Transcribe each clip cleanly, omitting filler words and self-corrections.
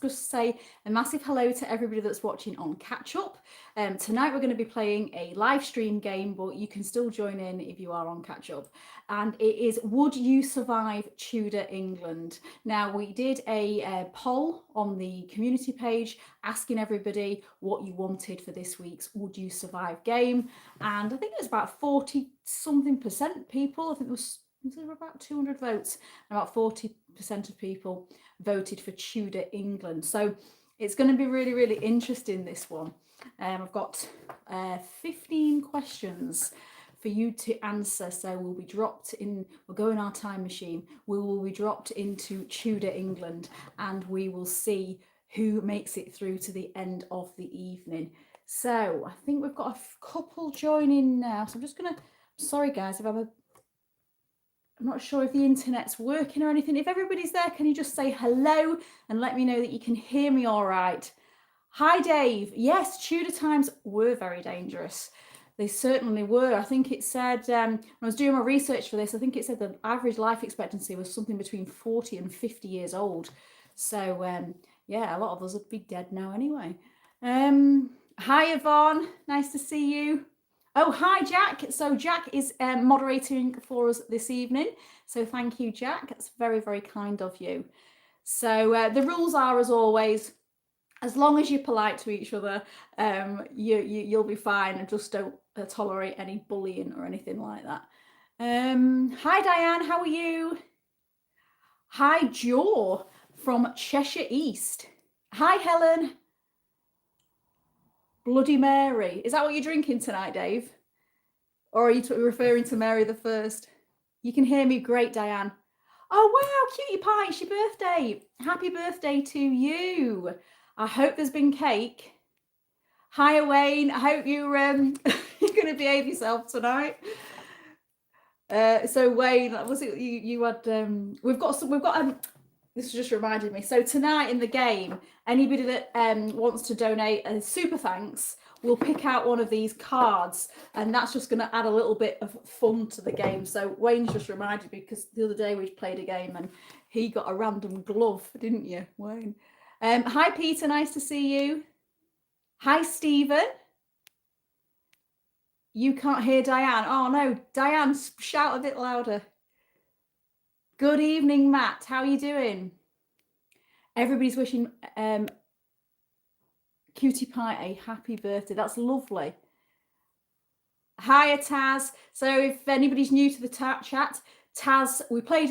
just say a massive hello to everybody that's watching on catch up. Tonight we're going to be playing a live stream game, but you can still join in if you are on catch up. And it is, would you survive Tudor England? Now, we did a poll on the community page asking everybody what you wanted for this week's Would You Survive game. And I think it was about 40 something percent people. I think there were about 200 votes. About 40% of people voted for Tudor England. So it's going to be really, really interesting, this one. I've got 15 questions for you to answer. So we'll go in our time machine. We will be dropped into Tudor England and we will see who makes it through to the end of the evening. So I think we've got a couple joining now. So I'm just going to, sorry guys, if I'm not sure if the internet's working or anything. If everybody's there, can you just say hello and let me know that you can hear me all right? Hi, Dave. Yes, Tudor times were very dangerous. They certainly were. I think it said, when I was doing my research for this, I think it said the average life expectancy was something between 40 and 50 years old. So, yeah, a lot of us would be dead now anyway. Hi, Yvonne. Nice to see you. Oh, hi, Jack. So Jack is moderating for us this evening. So thank you, Jack. That's very, very kind of you. So the rules are, as always, as long as you're polite to each other, you'll be fine, and just don't tolerate any bullying or anything like that. Hi, Diane. How are you? Hi, Joe from Cheshire East. Hi, Helen. Bloody Mary. Is that what you're drinking tonight, Dave? Or are you referring to Mary the First? You can hear me great, Diane. Oh, wow, cutie pie, it's your birthday. Happy birthday to you. I hope there's been cake. Hi, Wayne. I hope you're going to behave yourself tonight. So Wayne, was it you had? This just reminded me. So tonight in the game, anybody that wants to donate a super thanks, we'll pick out one of these cards, and that's just going to add a little bit of fun to the game. So Wayne's just reminded me, because the other day we played a game and he got a random glove, didn't you, Wayne? Hi, Peter. Nice to see you. Hi, Stephen. You can't hear Diane. Oh, no. Diane, shout a bit louder. Good evening, Matt. How are you doing? Everybody's wishing Cutie Pie a happy birthday. That's lovely. Hiya, Taz. So if anybody's new to the chat, Taz, we played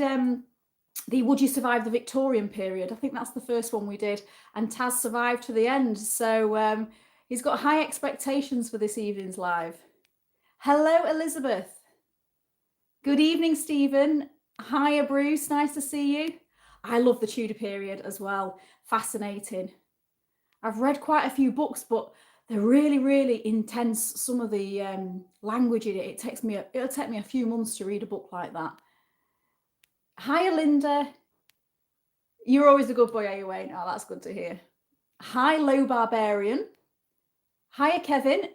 the Would You Survive the Victorian period. I think that's the first one we did. And Taz survived to the end. So he's got high expectations for this evening's live. Hello, Elizabeth. Good evening, Stephen. Hiya, Bruce. Nice to see you. I love the Tudor period as well. Fascinating. I've read quite a few books, but they're really, really intense. Some of the language in it, it'll take me a few months to read a book like that. Hiya, Linda. You're always a good boy, are you, Wayne? Oh, that's good to hear. Hi, Low Barbarian. Hiya, Kevin.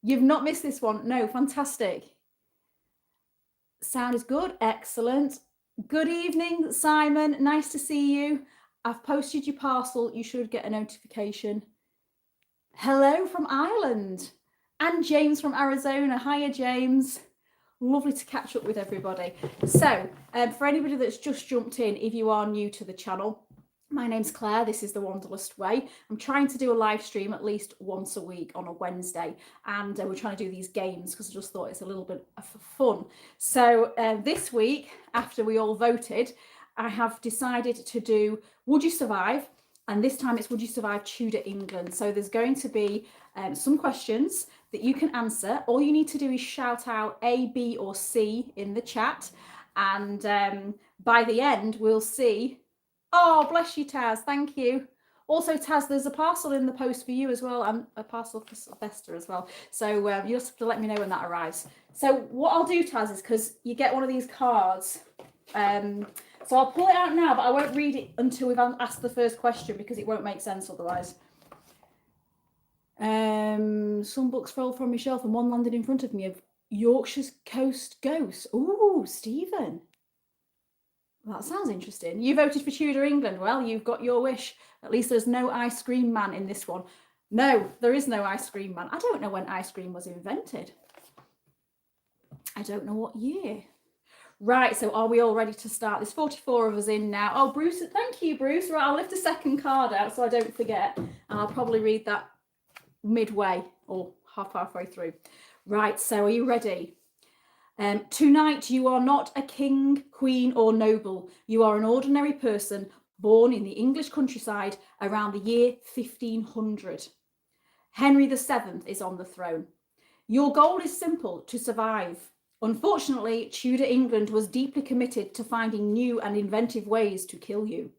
You've not missed this one. No, fantastic. Sound is good. Excellent. Good evening, Simon. Nice to see you. I've posted your parcel. You should get a notification. Hello from Ireland. And James from Arizona. Hiya, James. Lovely to catch up with everybody. So, for anybody that's just jumped in, if you are new to the channel, my name's Claire. This is The Wanderlust Way. I'm trying to do a live stream at least once a week on a Wednesday, and we're trying to do these games because I just thought it's a little bit of fun. So this week, after we all voted, I have decided to do Would You Survive? And this time it's Would You Survive Tudor England? So there's going to be some questions that you can answer. All you need to do is shout out A, B, or C in the chat. And by the end, we'll see. Oh, bless you, Taz. Thank you. Also, Taz, there's a parcel in the post for you as well, and a parcel for Sylvester as well. So you'll have to let me know when that arrives. So what I'll do, Taz, is because you get one of these cards. So I'll pull it out now, but I won't read it until we've asked the first question because it won't make sense otherwise. Some books fell from my shelf and one landed in front of me of Yorkshire's Coast Ghosts. Ooh, Stephen. Well, that sounds interesting. You voted for Tudor England. Well, you've got your wish. At least there's no ice cream man in this one. No, there is no ice cream man. I don't know when ice cream was invented. I don't know what year. Right, so are we all ready to start? There's 44 of us in now. Oh, Bruce, thank you, Bruce. Right, I'll lift a second card out so I don't forget. And I'll probably read that midway or halfway through. Right, so are you ready? Tonight, you are not a king, queen, or noble. You are an ordinary person born in the English countryside around the year 1500. Henry VII is on the throne. Your goal is simple: to survive. Unfortunately, Tudor England was deeply committed to finding new and inventive ways to kill you.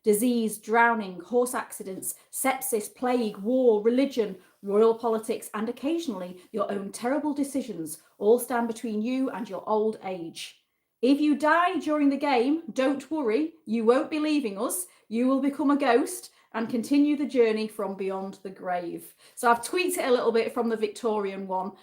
Disease, drowning, horse accidents, sepsis, plague, war, religion, royal politics, and occasionally your own terrible decisions all stand between you and your old age. If you die during the game, don't worry, you won't be leaving us. You will become a ghost and continue the journey from beyond the grave. So I've tweaked it a little bit from the Victorian one,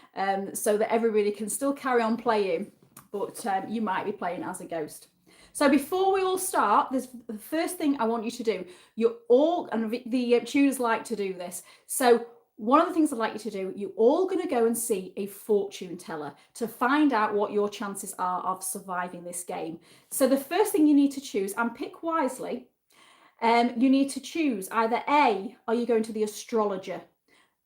so that everybody can still carry on playing, but you might be playing as a ghost. So before we all start, the first thing I want you to do, you're all, and the Tudors like to do this, so one of the things I'd like you to do, you're all going to go and see a fortune teller to find out what your chances are of surviving this game. So the first thing you need to choose, and pick wisely, you need to choose either A, are you going to the astrologer,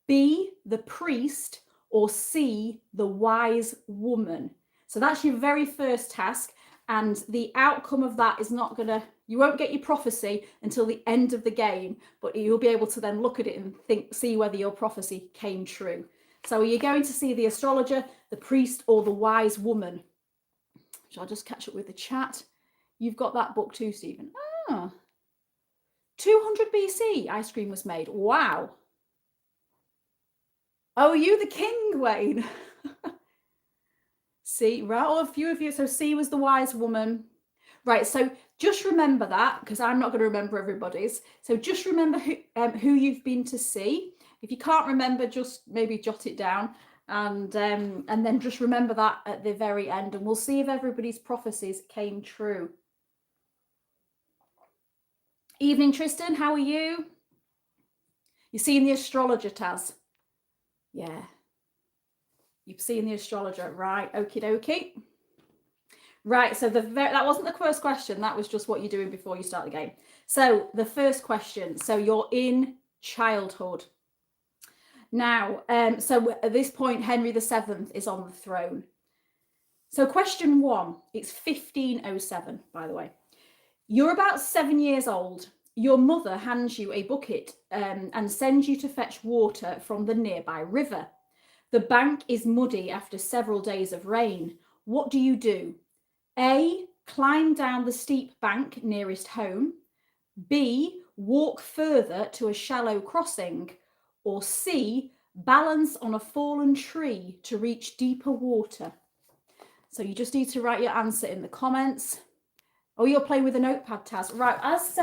B, the priest, or C, the wise woman. So that's your very first task, and the outcome of that is not going to, you won't get your prophecy until the end of the game, but you'll be able to then look at it and see whether your prophecy came true. So are you going to see the astrologer, the priest, or the wise woman? Shall I just catch up with the chat? You've got that book too, Stephen. Ah. 200 BC, ice cream was made. Wow. Oh, you the king, Wayne. C, right, oh, a few of you. So C was the wise woman. Right, so just remember that, because I'm not going to remember everybody's. So just remember who you've been to see. If you can't remember, just maybe jot it down. And then just remember that at the very end. And we'll see if everybody's prophecies came true. Evening, Tristan. How are you? You're seeing the astrologer, Taz? Yeah. You've seen the astrologer, right? Okie dokie. Right, so that wasn't the first question. That was just what you're doing before you start the game. So the first question. So you're in childhood. Now, so at this point, Henry VII is on the throne. So question 1, it's 1507, by the way. You're about 7 years old. Your mother hands you a bucket and sends you to fetch water from the nearby river. The bank is muddy after several days of rain. What do you do? A, climb down the steep bank nearest home. B, walk further to a shallow crossing. Or C, balance on a fallen tree to reach deeper water. So you just need to write your answer in the comments. Oh, you're playing with a notepad, Taz. Right, as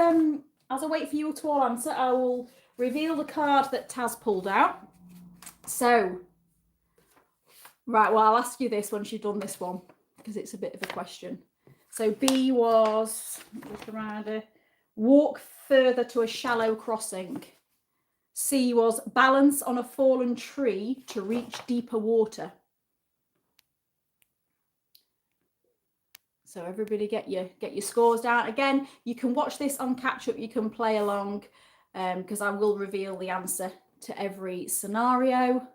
I wait for you to all answer, I will reveal the card that Taz pulled out. So, right, well, I'll ask you this once you've done this one, because it's a bit of a question. So B was, look around it, walk further to a shallow crossing. C was balance on a fallen tree to reach deeper water. So everybody get your scores down. Again, you can watch this on catch up, you can play along, because I will reveal the answer to every scenario.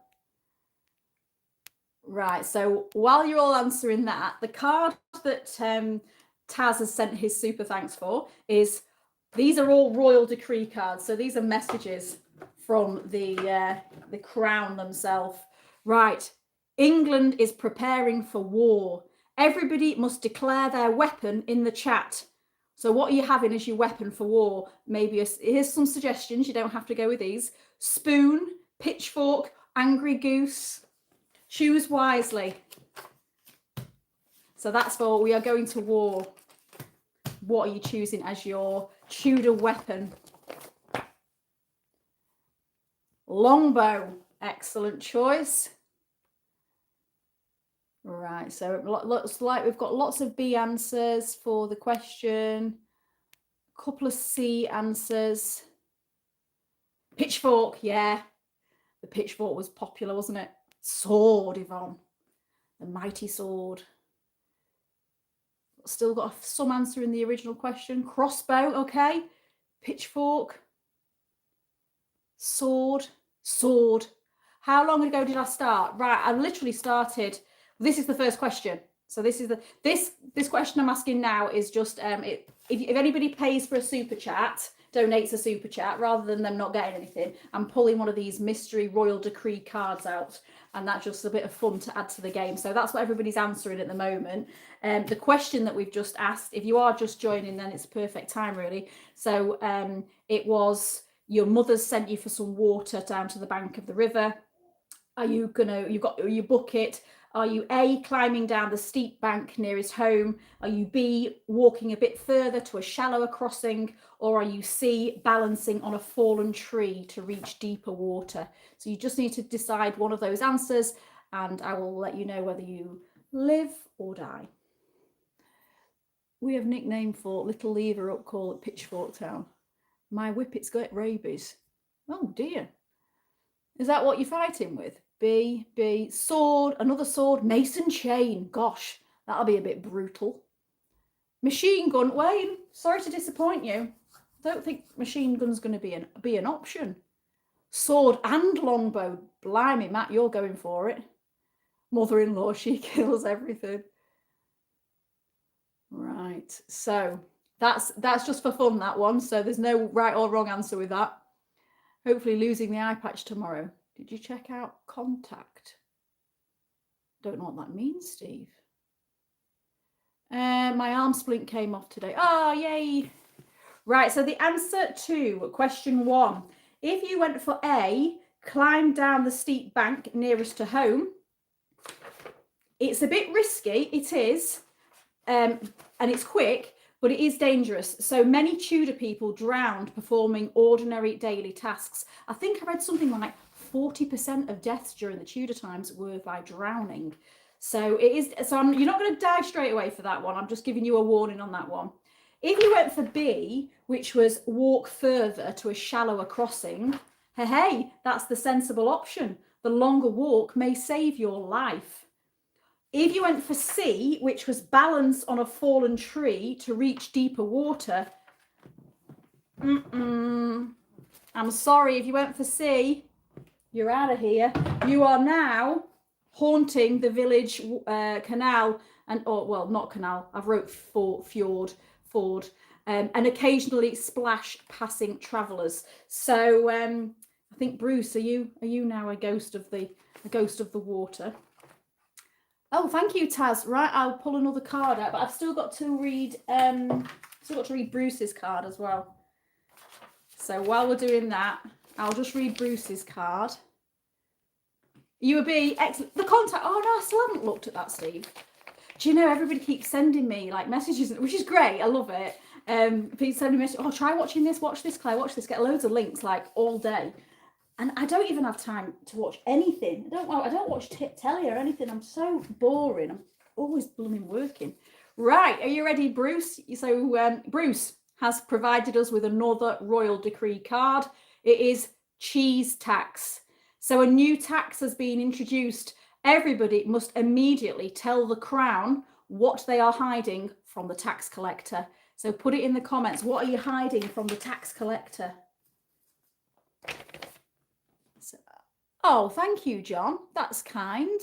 Right, so while you're all answering that, the card that Taz has sent his super thanks for is, these are all royal decree cards. So these are messages from the crown themselves. Right, England is preparing for war. Everybody must declare their weapon in the chat. So what are you having as your weapon for war? Maybe here's some suggestions. You don't have to go with these. Spoon, pitchfork, angry goose. Choose wisely. So that's for we are going to war. What are you choosing as your Tudor weapon? Longbow. Excellent choice. Right, so looks like we've got lots of B answers for the question. A couple of C answers. Pitchfork, yeah. The pitchfork was popular, wasn't it? Sword, Yvonne. The mighty sword. Still got some answer in the original question. Crossbow, okay. Pitchfork. Sword. Sword. How long ago did I start? Right, I literally started. This is the first question. So this is this question I'm asking now is just if anybody pays for a super chat, donates a super chat rather than them not getting anything, I'm pulling one of these mystery royal decree cards out, and that's just a bit of fun to add to the game. So that's what everybody's answering at the moment. The question that we've just asked, if you are just joining, then it's perfect time really. So it was, your mother's sent you for some water down to the bank of the river. Are you you've got your bucket? Are you A, climbing down the steep bank nearest home? Are you B, walking a bit further to a shallower crossing? Or are you C, balancing on a fallen tree to reach deeper water? So you just need to decide one of those answers, and I will let you know whether you live or die. We have nickname for little lever up call at Pitchfork Town. My whippet's got rabies. Oh dear. Is that what you're fighting with? B, sword, another sword, mason chain. Gosh, that'll be a bit brutal. Machine gun, Wayne, sorry to disappoint you. I don't think machine gun's going to be an option. Sword and longbow. Blimey, Matt, you're going for it. Mother-in-law, she kills everything. Right, so that's just for fun, that one. So there's no right or wrong answer with that. Hopefully losing the eye patch tomorrow. Did you check out contact? Don't know what that means, Steve. My arm splint came off today. Oh, yay. Right, so the answer to question 1. If you went for A, climb down the steep bank nearest to home, it's a bit risky, it is, and it's quick, but it is dangerous. So many Tudor people drowned performing ordinary daily tasks. I think I read something like 40% of deaths during the Tudor times were by drowning. So it is. So you're not going to die straight away for that one. I'm just giving you a warning on that one. If you went for B, which was walk further to a shallower crossing, hey, that's the sensible option. The longer walk may save your life. If you went for C, which was balance on a fallen tree to reach deeper water, I'm sorry, if you went for C, you're out of here. You are now haunting the village canal, not canal, I've wrote ford, and occasionally splash passing travellers. So I think, Bruce, are you now a ghost of the water? Oh, thank you, Taz. Right, I'll pull another card out, but I've still got to read Bruce's card as well. So while we're doing that, I'll just read Bruce's card. You a B, excellent. The contact. Oh no, I still haven't looked at that, Steve. Do you know, everybody keeps sending me like messages, which is great. I love it. People sending me messages. Oh, try watching this. Watch this, Claire. Watch this. Get loads of links like all day. And I don't even have time to watch anything. I don't watch telly or anything. I'm so boring. I'm always blooming working. Right, are you ready, Bruce? So Bruce has provided us with another royal decree card. It is cheese tax. So a new tax has been introduced. Everybody must immediately tell the Crown what they are hiding from the tax collector. So put it in the comments. What are you hiding from the tax collector? Oh, thank you, John. That's kind.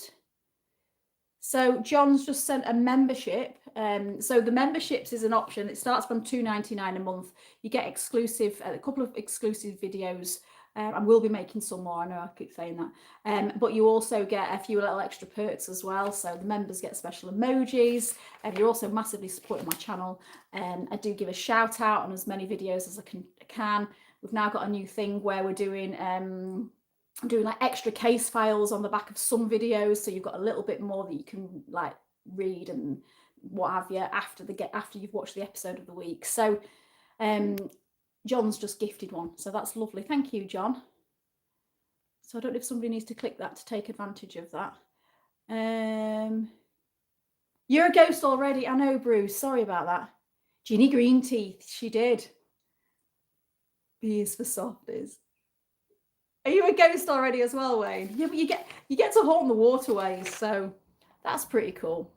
So John's just sent a membership. So the memberships is an option. It starts from $2.99 a month. You get a couple of exclusive videos. I will be making some more. I know I keep saying that. But you also get a few little extra perks as well. So the members get special emojis. You're also massively supporting my channel. I do give a shout out on as many videos as I can. We've now got a new thing where we're doing like extra case files on the back of some videos, so you've got a little bit more that you can like read and what have you after you've watched the episode of the week. So John's just gifted one, so that's lovely. Thank you, John. So I don't know if somebody needs to click that to take advantage of that. You're a ghost already. I know, Bruce. Sorry about that. Ginny Green Teeth. She did. B is for softies. Are you a ghost already as well, Wayne? Yeah, but you get to haunt the waterways, so that's pretty cool.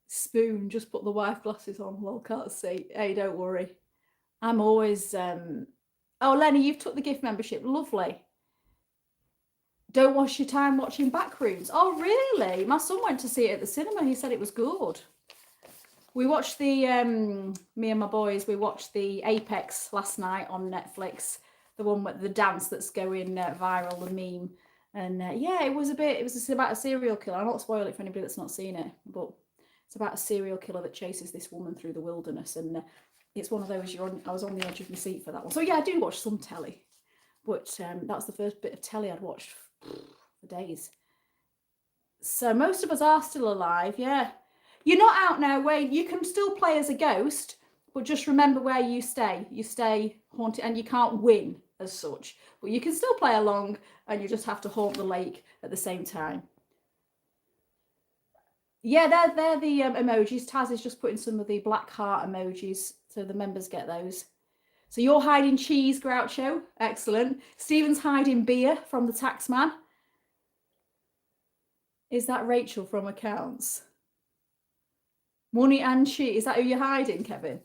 Spoon, just put the wife glasses on. Lol, can't see. Hey, don't worry. I'm always Oh, Lenny, you've took the gift membership. Lovely. Don't waste your time watching Backrooms. Oh, really? My son went to see it at the cinema. He said it was good. We watched me and my boys, we watched the Apex last night on Netflix. The one with the dance that's going viral, the meme. And yeah, it was about a serial killer. I'll not spoil it for anybody that's not seen it, but it's about a serial killer that chases this woman through the wilderness. And it's one of those, I was on the edge of my seat for that one. So yeah, I do watch some telly. But that's the first bit of telly I'd watched for days. So most of us are still alive, yeah. You're not out now, Wayne. You can still play as a ghost, but just remember where you stay. You stay haunted, and you can't win as such. But you can still play along, and you just have to haunt the lake at the same time. Yeah, they're the emojis. Taz is just putting some of the black heart emojis, so the members get those. So you're hiding cheese, Groucho. Excellent. Stephen's hiding beer from the taxman. Is that Rachel from Accounts? Money and cheese. Is that who you're hiding, Kevin?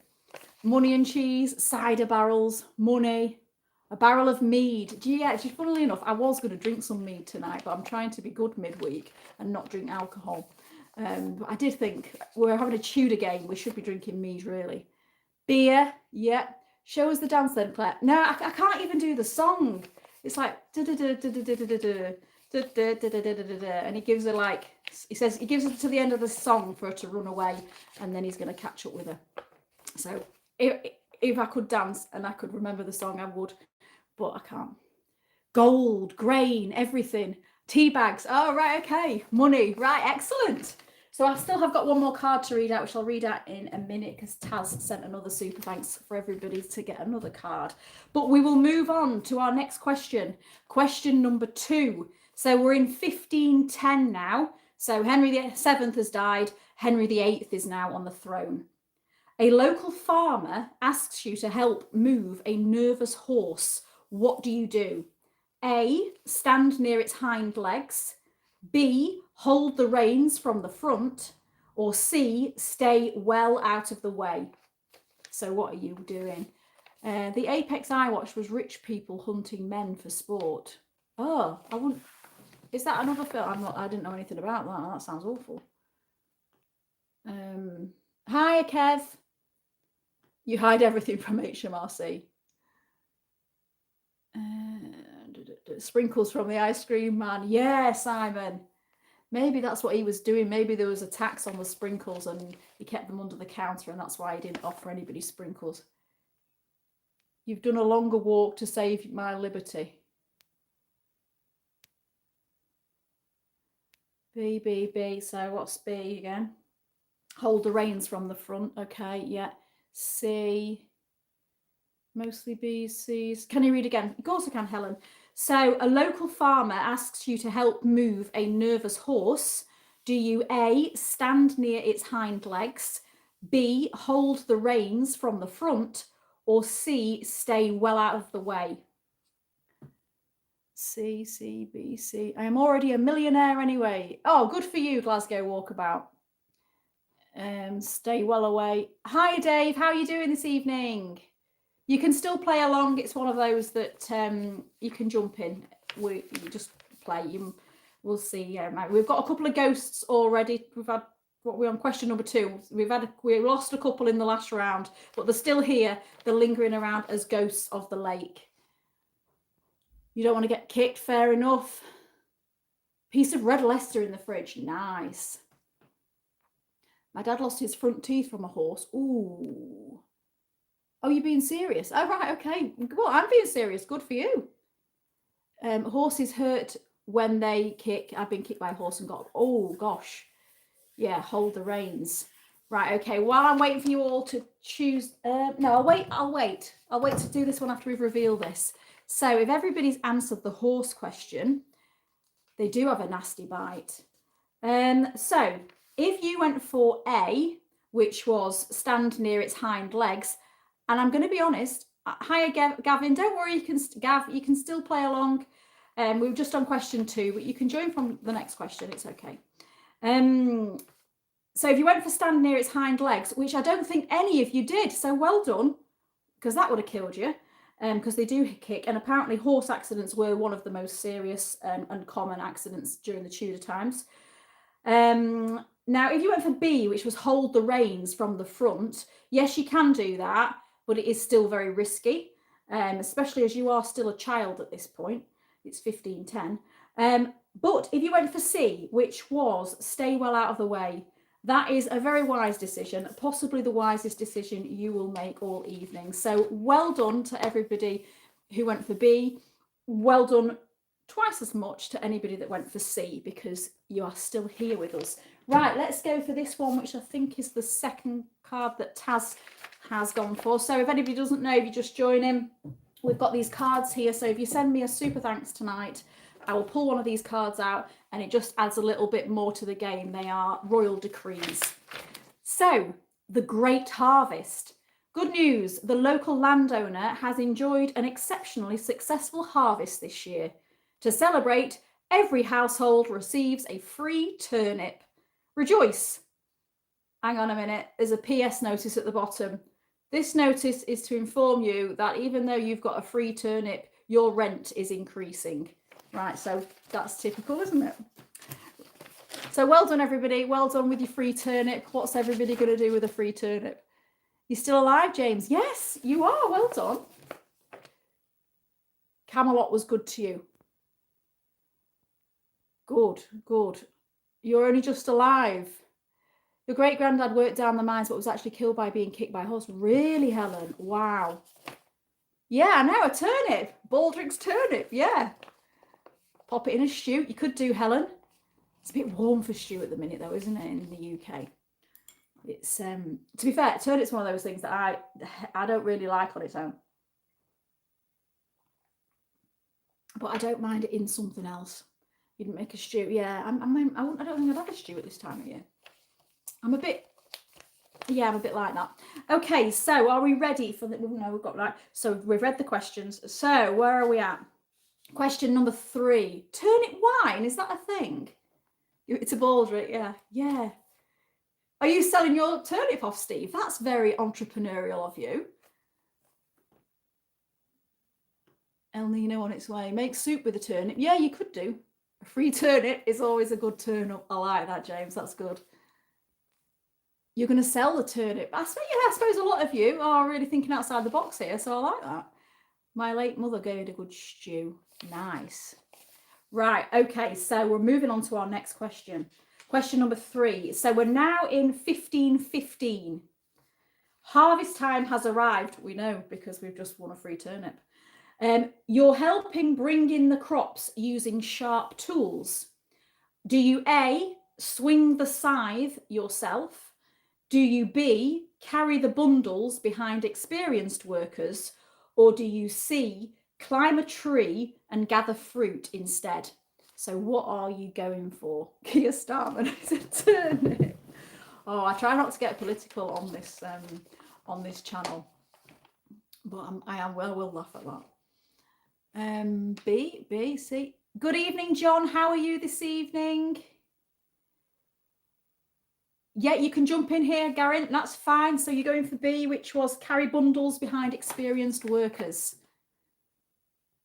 Money and cheese, cider barrels, money, a barrel of mead. Yeah, actually, funnily enough, I was going to drink some mead tonight, but I'm trying to be good midweek and not drink alcohol. But I did think we're having a Tudor game. We should be drinking mead, really. Beer, yeah. Show us the dance then, Claire. No, I can't even do the song. It's like and he gives her like, he says he gives her to the end of the song for her to run away, and then he's going to catch up with her. So if I could dance and I could remember the song, I would, but I can't. Gold, grain, everything. Tea bags. Oh, right, okay. Money. Right, excellent. So I still have got one more card to read out, which I'll read out in a minute because Taz sent another super thanks for everybody to get another card. But we will move on to our next question. Question number 2. So we're in 1510 now. So Henry VII has died. Henry VIII is now on the throne. A local farmer asks you to help move a nervous horse. What do you do? A, stand near its hind legs. B, hold the reins from the front. Or C, stay well out of the way. So what are you doing? The Apex I watched was rich people hunting men for sport. Oh, I wouldn't. Is that another film? I didn't know anything about that. That sounds awful. Hi, Kev. You hide everything from HMRC. Sprinkles from the ice cream man. Yeah, Simon. Maybe that's what he was doing. Maybe there was a tax on the sprinkles and he kept them under the counter, and that's why he didn't offer anybody sprinkles. You've done a longer walk to save my liberty. B. So what's B again? Hold the reins from the front. Okay, yeah. C. Mostly B's, C's. Can you read again? Of course I can, Helen. So a local farmer asks you to help move a nervous horse. Do you A, stand near its hind legs, B, hold the reins from the front, or C, stay well out of the way? C, B, C. I am already a millionaire anyway. Oh, good for you, Glasgow Walkabout. Stay well away. Hi, Dave. How are you doing this evening? You can still play along. It's one of those that you can jump in. You just play. We'll see. We've got a couple of ghosts already. We've had we're on question number 2. We lost a couple in the last round, but they're still here. They're lingering around as ghosts of the lake. You don't want to get kicked. Fair enough. Piece of red Leicester in the fridge. Nice. My dad lost his front teeth from a horse. Ooh. Oh, you're being serious? Oh, right, okay. Well, I'm being serious. Good for you. Horses hurt when they kick. I've been kicked by a horse and got, oh, gosh. Yeah, hold the reins. Right, okay. While I'm waiting for you all to choose... no, I'll wait. I'll wait to do this one after we've revealed this. So if everybody's answered the horse question, they do have a nasty bite. So if you went for A, which was stand near its hind legs, and I'm going to be honest, hiya Gavin, don't worry, you can still play along. We were just on question 2, but you can join from the next question, it's okay. So if you went for stand near its hind legs, which I don't think any of you did, so well done, because that would have killed you, because they do kick, and apparently horse accidents were one of the most serious and common accidents during the Tudor times. Now, if you went for B, which was hold the reins from the front, yes, you can do that, but it is still very risky, especially as you are still a child at this point. It's 15:10. But if you went for C, which was stay well out of the way, that is a very wise decision, possibly the wisest decision you will make all evening. So well done to everybody who went for B. Well done twice as much to anybody that went for C, because you are still here with us. Right, let's go for this one, which I think is the second card that Taz has gone for. So if anybody doesn't know, if you just join in, we've got these cards here. So if you send me a super thanks tonight, I will pull one of these cards out, and it just adds a little bit more to the game. They are royal decrees. So, the Great Harvest. Good news, the local landowner has enjoyed an exceptionally successful harvest this year. To celebrate, every household receives a free turnip. Rejoice. Hang on a minute, there's a PS notice at the bottom. This notice is to inform you that even though you've got a free turnip, your rent is increasing. Right, so that's typical, isn't it? So well done, everybody. Well done with your free turnip. What's everybody going to do with a free turnip? You still alive, James? Yes, you are. Well done. Camelot was good to you. Good, good. You're only just alive. Your great-granddad worked down the mines but was actually killed by being kicked by a horse. Really, Helen? Wow. Yeah, I know, a turnip. Baldrick's turnip, yeah. Pop it in a stew. You could do, Helen. It's a bit warm for stew at the minute, though, isn't it, in the UK? It's to be fair, turnip's one of those things that I don't really like on its own, but I don't mind it in something else. You didn't make a stew, yeah. I don't think I'd have a stew at this time of year. I'm a bit like that. Okay, so are we ready for the? No, we've got that. So we've read the questions. So where are we at? Question number 3. Turnip wine, is that a thing? It's a baldrick, yeah. Yeah. Are you selling your turnip off, Steve? That's very entrepreneurial of you. El Nino on its way. Make soup with a turnip. Yeah, you could do. A free turnip is always a good turn up. I like that, James. That's good. You're going to sell the turnip. I suppose a lot of you are really thinking outside the box here, so I like that. My late mother gave a good stew. Nice. Right, okay, so we're moving on to our next question. Question number 3. So we're now in 1515. Harvest time has arrived, we know, because we've just won a free turnip. You're helping bring in the crops using sharp tools. Do you A, swing the scythe yourself? Do you B, carry the bundles behind experienced workers? Or do you C, climb a tree and gather fruit instead? So what are you going for? Keir Starmer is a turnip. Oh, I try not to get political on this channel, but I will laugh at that. B, C. Good evening, John. How are you this evening? Yeah, you can jump in here, Garin. That's fine. So you're going for B, which was carry bundles behind experienced workers.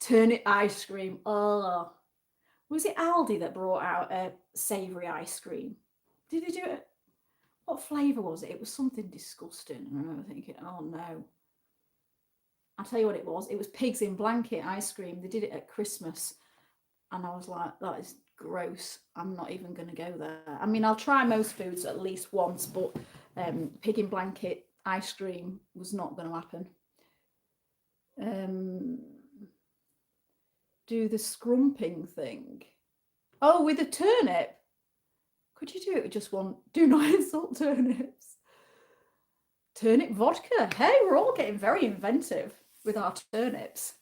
Turnip ice cream. Oh, was it Aldi that brought out a savoury ice cream? Did they do it? What flavour was it? It was something disgusting. I remember thinking, oh no. I'll tell you what it was. It was pigs in blanket ice cream. They did it at Christmas. And I was like, that is gross. I'm not even going to go there. I mean, I'll try most foods at least once, but pig in blanket ice cream was not going to happen. Do the scrumping thing. Oh, with a turnip. Could you do it with just one? Do not insult turnips. Turnip vodka. Hey, we're all getting very inventive with our turnips.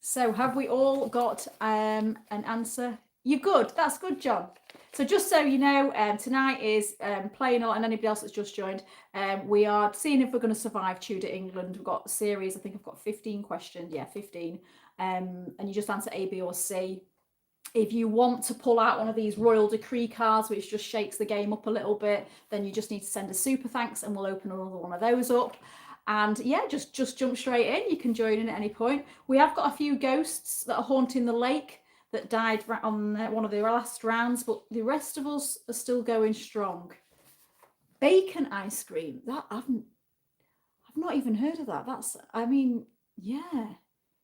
So have we all got an answer? You're good. That's good, John. So just so you know, tonight is playing on, and anybody else that's just joined, we are seeing if we're going to survive Tudor England. We've got a series, I think I've got 15 questions, yeah, 15, and you just answer A, B or C. If you want to pull out one of these royal decree cards, which just shakes the game up a little bit, then you just need to send a super thanks and we'll open another one of those up. And yeah, just jump straight in. You can join in at any point. We have got a few ghosts that are haunting the lake that died on one of the last rounds, but the rest of us are still going strong. Bacon ice cream. That I've not even heard of that. That's, I mean, yeah.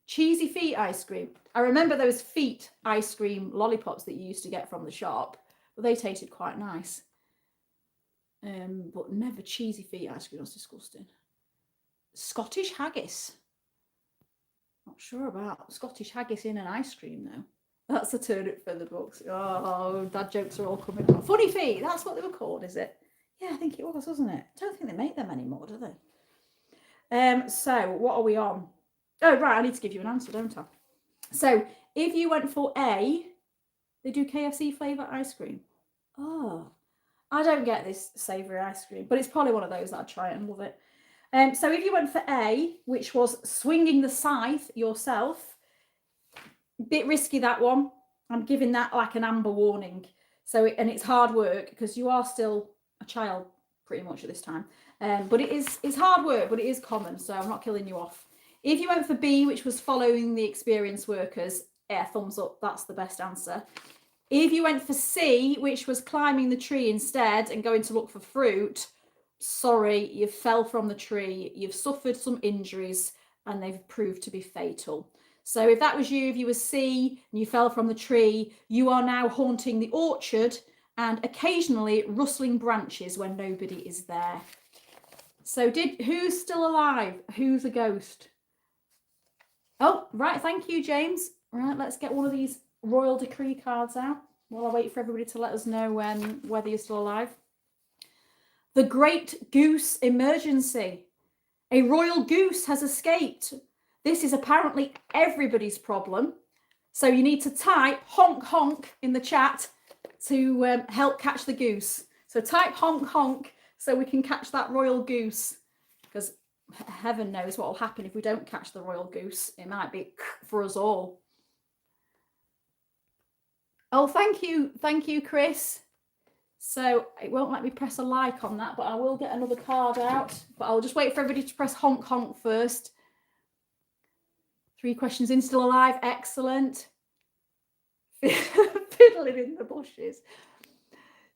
Cheesy feet ice cream. I remember those feet ice cream lollipops that you used to get from the shop, but they tasted quite nice. But never cheesy feet ice cream. That's disgusting. Scottish haggis. Not sure about Scottish haggis in an ice cream though. That's a turnip for the books. Oh, dad jokes are all coming on. Funny feet, that's what they were called, is it? Yeah, I think it was, wasn't it? I don't think they make them anymore, do they? So what are we on? Oh, right, I need to give you an answer, don't I? So if you went for A, they do KFC flavour ice cream. Oh, I don't get this savoury ice cream, but it's probably one of those that I'd try it and love it. So if you went for A, which was swinging the scythe yourself, bit risky, that one. I'm giving that like an amber warning. So and it's hard work because you are still a child pretty much at this time. But it's hard work, but it is common, so I'm not killing you off. If you went for B, which was following the experienced workers, yeah, thumbs up, that's the best answer. If you went for C, which was climbing the tree instead and going to look for fruit, sorry, you fell from the tree, you've suffered some injuries, and they've proved to be fatal. So if that was you, if you were C and you fell from the tree, you are now haunting the orchard and occasionally rustling branches when nobody is there. So who's still alive? Who's a ghost? Oh, right, thank you, James. Right, let's get one of these royal decree cards out while I wait for everybody to let us know whether you're still alive. The Great Goose Emergency. A royal goose has escaped. This is apparently everybody's problem. So you need to type honk honk in the chat to help catch the goose. So type honk honk so we can catch that royal goose, because heaven knows what will happen if we don't catch the royal goose. It might be for us all. Oh, thank you, Chris. So it won't let me press a like on that, but I will get another card out. But I'll just wait for everybody to press honk honk first. 3 questions in, still alive, excellent. Fiddling in the bushes.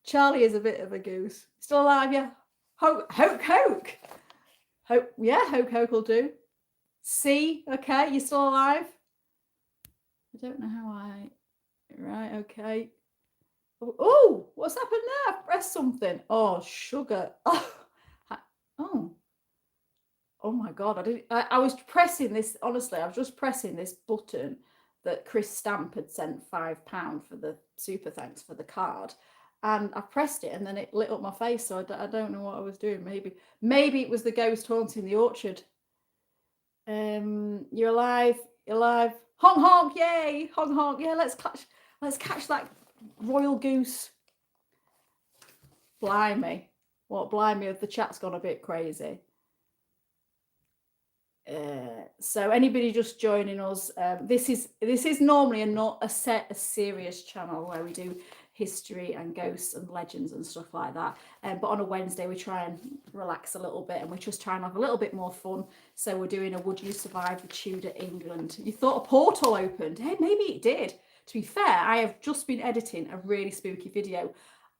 Charlie is a bit of a goose. Still alive, yeah. Hoke. Yeah, hoke will do. C, okay, you're still alive? I don't know how right, okay. Oh, what's happened there? I've pressed something. Oh, sugar. Oh my God, I was pressing this, honestly, I was just pressing this button that Chris Stamp had sent £5 for the super thanks for the card. And I pressed it and then it lit up my face, so I don't know what I was doing. Maybe it was the ghost haunting the orchard. You're alive. Honk honk, yay! Honk honk, yeah, let's catch that royal goose. Blimey. What, blimey, the chat's gone a bit crazy. So anybody just joining us, this is normally not a serious channel where we do history and ghosts and legends and stuff like that, but on a Wednesday we try and relax a little bit and we just try and have a little bit more fun. So we're doing a Would You Survive the Tudor England. You thought a portal opened? Hey, maybe it did. To be fair, I have just been editing a really spooky video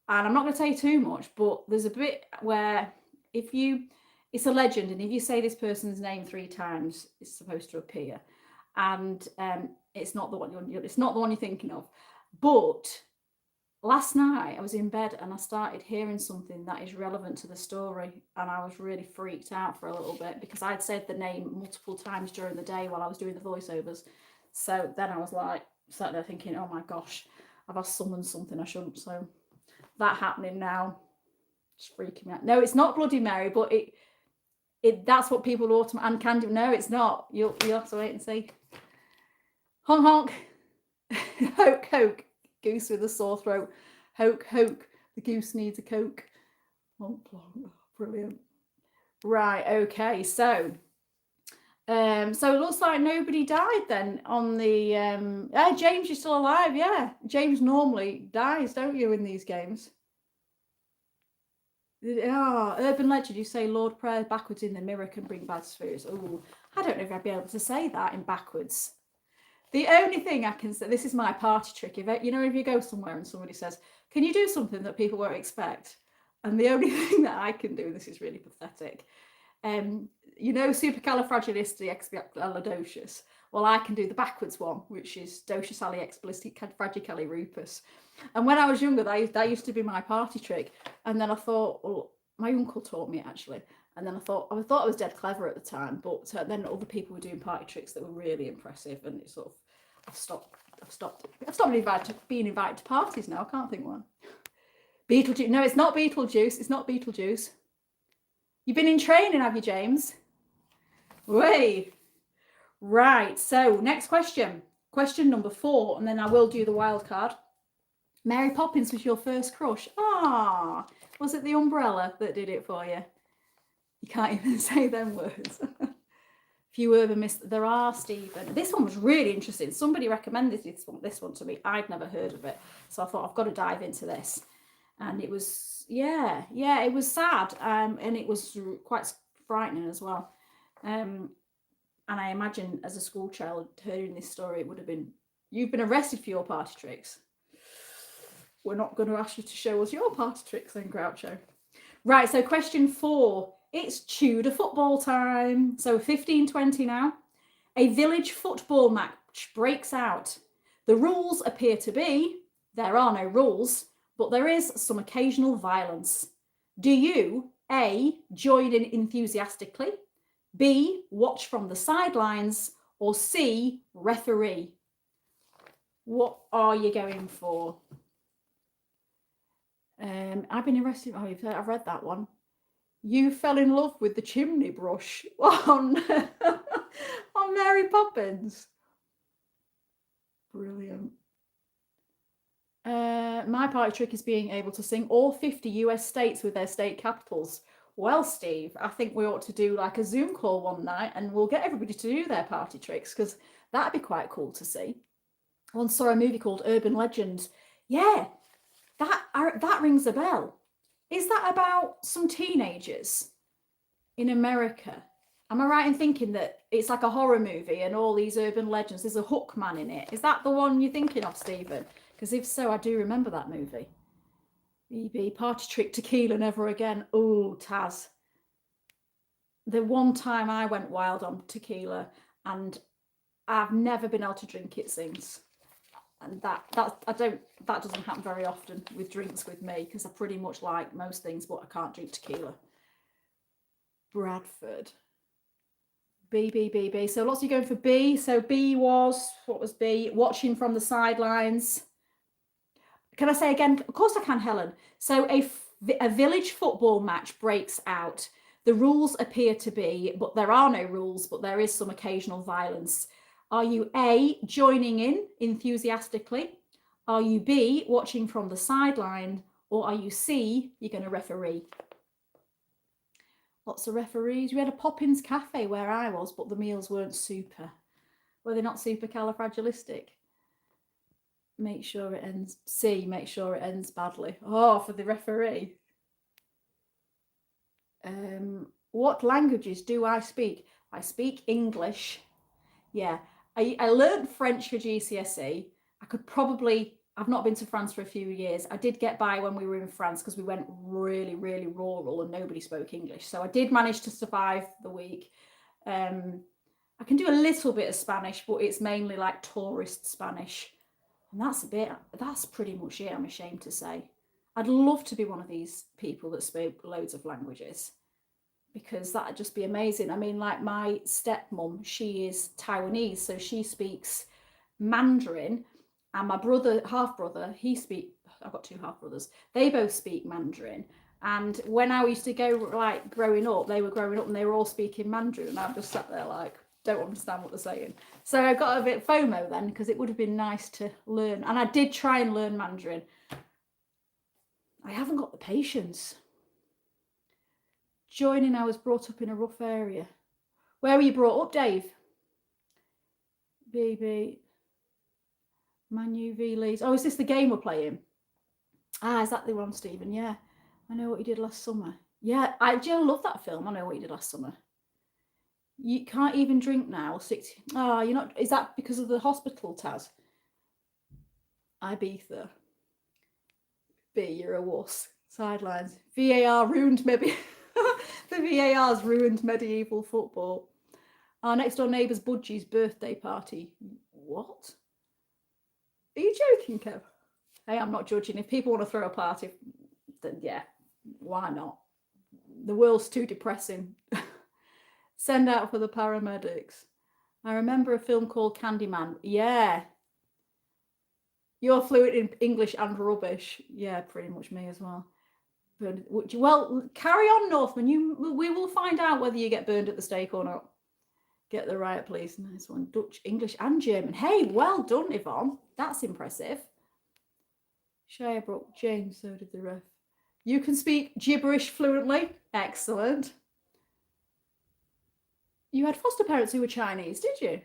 and I'm not going to tell you too much, but there's a bit where it's a legend, and if you say this person's name 3 times, it's supposed to appear, and it's not the one you're thinking of. But last night I was in bed and I started hearing something that is relevant to the story, and I was really freaked out for a little bit because I'd said the name multiple times during the day while I was doing the voiceovers. So then I was like sat there thinking, oh my gosh, I've summoned something I shouldn't. So that happening now, just freaking me out. No, it's not Bloody Mary, but that's what people and can do. No, it's not. You'll have to wait and see. Honk honk. Hoke, goose with a sore throat. Hoke, hoke. The goose needs a coke. Oh, brilliant. Right, okay, so it looks like nobody died then on the James, you're still alive, yeah. James normally dies, don't you, in these games? Urban legend, you say Lord Prayer backwards in the mirror can bring bad spirits. Oh, I don't know if I'd be able to say that in backwards. The only thing I can say, this is my party trick. If you go somewhere and somebody says, can you do something that people won't expect? And the only thing that I can do, this is really pathetic, supercalifragilisticexpialidocious. Well, I can do the backwards one, which is docious-ali-expialidocious. And when I was younger, that used to be my party trick. And then I thought, well, my uncle taught me actually. And then I thought I was dead clever at the time, but then other people were doing party tricks that were really impressive, and it sort of I've stopped being invited to parties now. I can't think one. Beetlejuice? No, it's not Beetlejuice. It's not Beetlejuice. You've been in training, have you, James? Way. Right. So next question. Question number 4, and then I will do the wild card. Mary Poppins was your first crush. Ah, was it the umbrella that did it for you? You can't even say them words. Few urban myths there are, Stephen. This one was really interesting. Somebody recommended this one to me. I'd never heard of it, so I thought I've got to dive into this. And it was, it was sad, and it was quite frightening as well. And I imagine as a school child hearing this story, it would have been, you've been arrested for your party tricks. We're not going to ask you to show us your party tricks then, Groucho. Right, so question 4. It's Tudor football time. So 1520 now. A village football match breaks out. The rules appear to be, there are no rules, but there is some occasional violence. Do you, A, join in enthusiastically, B, watch from the sidelines, or C, referee? What are you going for? I've been arrested. Oh, I've read that one. You fell in love with the chimney brush on Mary Poppins. Brilliant. My party trick is being able to sing all 50 US states with their state capitals. Well, Steve, I think we ought to do like a Zoom call one night and we'll get everybody to do their party tricks, because that'd be quite cool to see. I once saw a movie called Urban Legend. Yeah, that rings a bell. Is that about some teenagers in America? Am I right in thinking that it's like a horror movie and all these urban legends, there's a hook man in it? Is that the one you're thinking of, Stephen? Because if so, I do remember that movie. BB, party trick, tequila, never again. Oh, Taz. The one time I went wild on tequila, and I've never been able to drink it since. And that doesn't happen very often with drinks with me, because I pretty much like most things, but I can't drink tequila. Bradford. B. So lots of you going for B. So B was, what was B? Watching from the sidelines. Can I say again? Of course I can, Helen. So a village football match breaks out. The rules appear to be, but there are no rules, but there is some occasional violence. Are you A, joining in enthusiastically? Are you B, watching from the sideline? Or are you C, you're going to referee? Lots of referees. We had a Poppins cafe where I was, but the meals weren't super. Were they not supercalifragilistic? Make sure it ends. C, make sure it ends badly. Oh, for the referee. What languages do I speak? I speak English. Yeah. I learned French for GCSE. I've not been to France for a few years. I did get by when we were in France because we went really, really rural and nobody spoke English. So I did manage to survive the week. I can do a little bit of Spanish, but it's mainly like tourist Spanish. And that's pretty much it, I'm ashamed to say. I'd love to be one of these people that spoke loads of languages, because that'd just be amazing. I mean, like my stepmom, she is Taiwanese, so she speaks Mandarin, and my half-brother, I've got 2 half-brothers, they both speak Mandarin. And when I used to go, like, growing up, they were growing up and they were all speaking Mandarin, and I've just sat there like, don't understand what they're saying. So I got a bit FOMO then, because it would have been nice to learn. And I did try and learn Mandarin. I haven't got the patience. Joining, I was brought up in a rough area. Where were you brought up, Dave? BB. Manu v Leeds. Oh, is this the game we're playing? Ah, is that the one, Stephen? Yeah. I Know What You Did Last Summer. Yeah, I love that film. I Know What You Did Last Summer. You can't even drink now. You're not. Is that because of the hospital, Taz? Ibiza. B, you're a wuss. Sidelines. VAR ruined maybe. The VAR's ruined medieval football. Our next door neighbour's Budgie's birthday party. What? Are you joking, Kev? Hey, I'm not judging. If people want to throw a party, then yeah, why not? The world's too depressing. Send out for the paramedics. I remember a film called Candyman. Yeah. You're fluent in English and rubbish. Yeah, pretty much me as well. Well, carry on, Northman. We will find out whether you get burned at the stake or not. Get the right, please. Nice one. Dutch, English, and German. Hey, well done, Yvonne. That's impressive. Shirebrook, James, so did the ref. You can speak gibberish fluently. Excellent. You had foster parents who were Chinese, did you?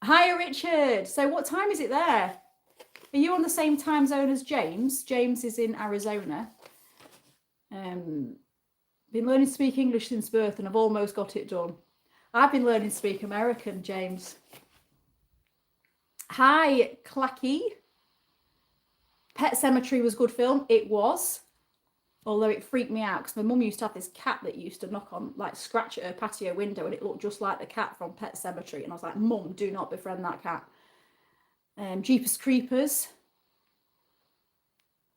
Hi, Richard. So what time is it there? Are you on the same time zone as James? James is in Arizona. Been learning to speak English since birth and I've almost got it done. I've been learning to speak American, James. Hi, Clacky. Pet Sematary was a good film. It was. Although it freaked me out because my mum used to have this cat that used to knock on, like scratch at her patio window and it looked just like the cat from Pet Sematary. And I was like, Mum, do not befriend that cat. Jeepers Creepers.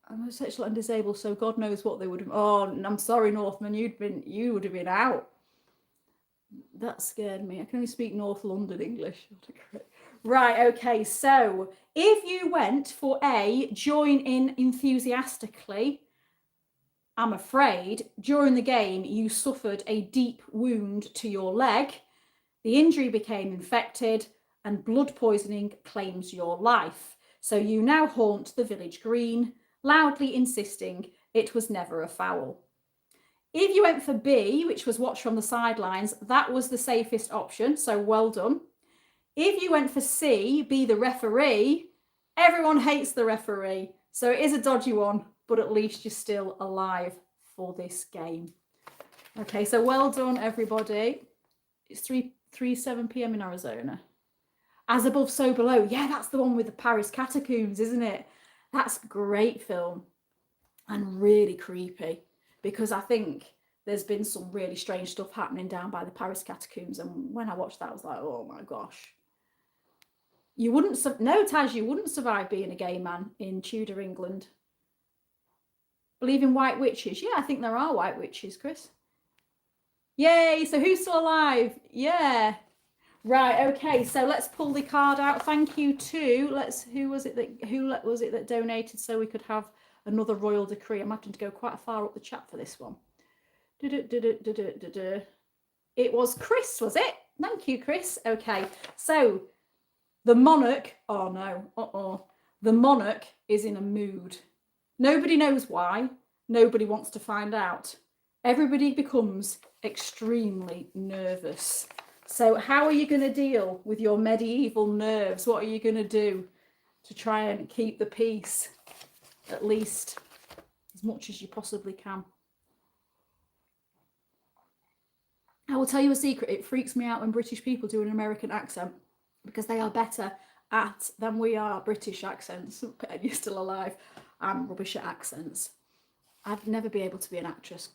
I'm homosexual and disabled, so God knows what they would have. Oh, I'm sorry, Northman, you would have been out. That scared me. I can only speak North London English. Right, okay, so if you went for A, join in enthusiastically, I'm afraid during the game you suffered a deep wound to your leg, the injury became infected, and blood poisoning claims your life. So you now haunt the village green, loudly insisting it was never a foul. If you went for B, which was watch from the sidelines, that was the safest option, so well done. If you went for C, be the referee, everyone hates the referee, so it is a dodgy one, but at least you're still alive for this game. Okay, so well done, everybody. It's 3:07 p.m. in Arizona. As Above, So Below. Yeah, that's the one with the Paris catacombs, isn't it? That's a great film and really creepy because I think there's been some really strange stuff happening down by the Paris catacombs. And when I watched that, I was like, oh my gosh. You wouldn't, no, Taz, you wouldn't survive being a gay man in Tudor England. Believe in white witches? Yeah, I think there are white witches, Chris. Yay, so who's still alive? Yeah. Right, okay, so let's pull the card out. Thank you to, who was it that donated so we could have another royal decree? I'm having to go quite far up the chat for this one. It was Chris, was it? Thank you, Chris. Okay, so the monarch, oh no, the monarch is in a mood. Nobody knows why. Nobody wants to find out. Everybody becomes extremely nervous. So how are you going to deal with your medieval nerves? What are you going to do to try and keep the peace, at least as much as you possibly can? I will tell you a secret. It freaks me out when British people do an American accent because they are better at than we are British accents. And you're still alive. I'm rubbish at accents. I'd never be able to be an actress.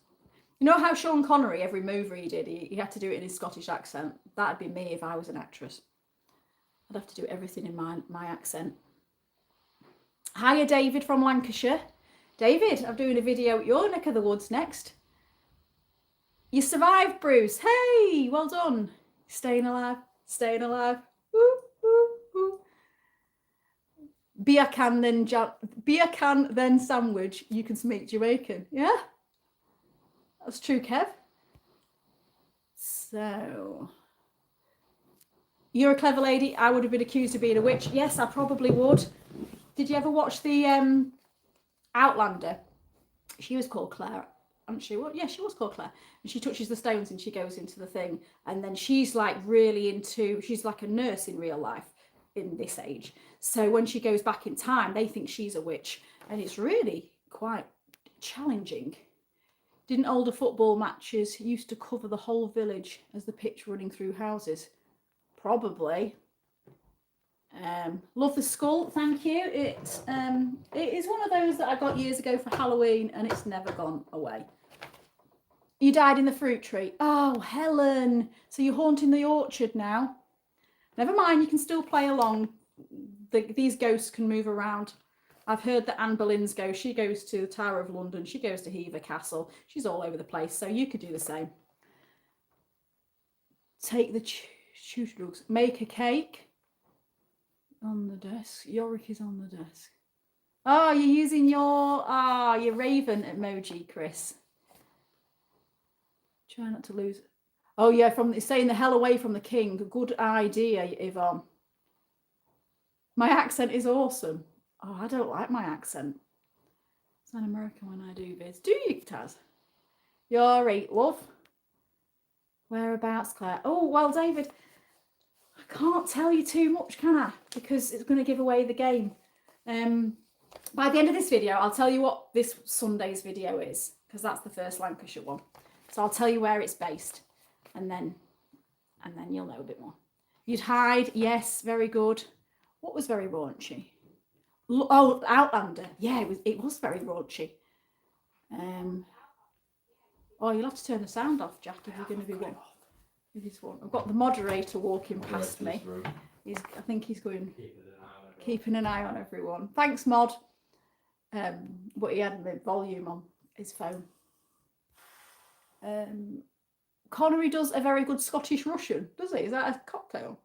You know how Sean Connery, every movie he did, he had to do it in his Scottish accent? That'd be me if I was an actress. I'd have to do everything in my accent. Hiya, David from Lancashire. David, I'm doing a video at your neck of the woods next. You survived, Bruce. Hey, well done. Staying alive, staying alive. Woo, woo, woo. Beer can, then sandwich. You can speak Jamaican. Yeah? That's true, Kev. So, you're a clever lady. I would have been accused of being a witch. Yes, I probably would. Did you ever watch the Outlander, she was called Claire, and she was, yeah, she was called Claire, and she touches the stones and she goes into the thing, and then she's like really into, she's like a nurse in real life in this age. So when she goes back in time, they think she's a witch, and it's really quite challenging. Didn't older football matches used to cover the whole village as the pitch running through houses? Probably. Love the skull, thank you. It is one of those that I got years ago for Halloween, and it's never gone away. You died in the fruit tree. Oh, Helen. So you're haunting the orchard now? Never mind, you can still play along. These ghosts can move around. I've heard that Anne Boleyn's ghost, she goes to the Tower of London, she goes to Hever Castle. She's all over the place, so you could do the same. Take the shooter drugs. Make a cake. On the desk. Yorick is on the desk. Oh, you're using your raven emoji, Chris. Try not to lose. Oh yeah, from saying the hell away from the king. Good idea, Yvonne. My accent is awesome. Oh, I don't like my accent. It's an American when I do this. Do you, Taz? You're right, love. Whereabouts, Claire? Oh, well, David, I can't tell you too much, can I? Because it's going to give away the game. By the end of this video, I'll tell you what this Sunday's video is, because that's the first Lancashire one. So I'll tell you where it's based, and then you'll know a bit more. You'd hide, yes, very good. What was very raunchy? Oh, Outlander. Yeah, it was very raunchy. Oh, you'll have to turn the sound off, Jack, if you're going to be one. This one. I've got the moderator walking past me. I think he's going keeping an eye on everyone. Thanks, Mod. But he had the volume on his phone. Connery does a very good Scottish Russian, does he? Is that a cocktail?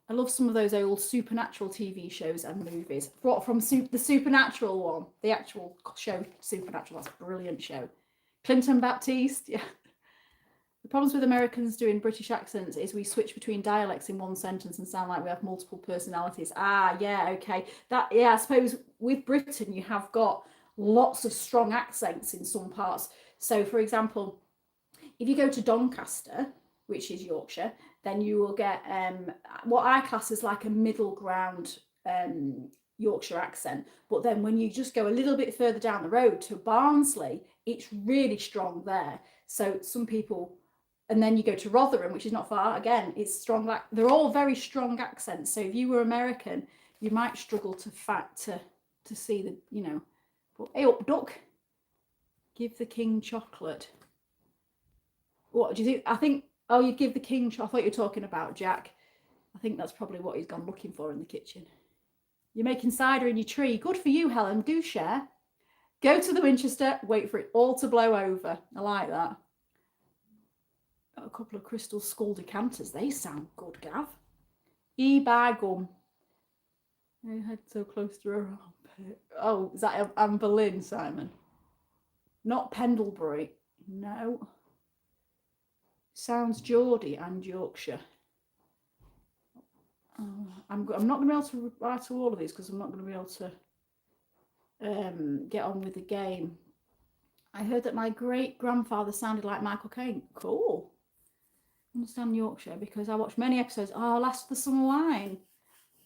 I love some of those old supernatural TV shows and movies. What from the Supernatural one, the actual show Supernatural. That's a brilliant show. Clinton Baptiste, yeah. The problems with Americans doing British accents is we switch between dialects in one sentence and sound like we have multiple personalities. Ah, yeah, okay. Yeah, I suppose with Britain you have got lots of strong accents in some parts. So, for example, if you go to Doncaster, which is Yorkshire, then you will get what I class as like a middle ground Yorkshire accent. But then when you just go a little bit further down the road to Barnsley, it's really strong there. So some people, and then you go to Rotherham, which is not far, again, it's strong. Like they're all very strong accents. So if you were American, you might struggle to see the, you know, but hey up, duck, give the king chocolate. What do you think? I think, oh, you give the king chocolate. I thought you were talking about Jack. I think that's probably what he's gone looking for in the kitchen. You're making cider in your tree. Good for you, Helen. Do share. Go to the Winchester, wait for it all to blow over. I like that. Got a couple of crystal skull decanters. They sound good, Gav. E-bag gum. Her head so close to her armpit. Oh, is that Anne Boleyn, Simon? Not Pendlebury. No. Sounds Geordie and Yorkshire. I'm not going to be able to reply to all of these because I'm not going to be able to get on with the game. I heard that my great-grandfather sounded like Michael Caine. Cool. Understand Yorkshire because I watched many episodes. Oh, Last of the Summer Wine.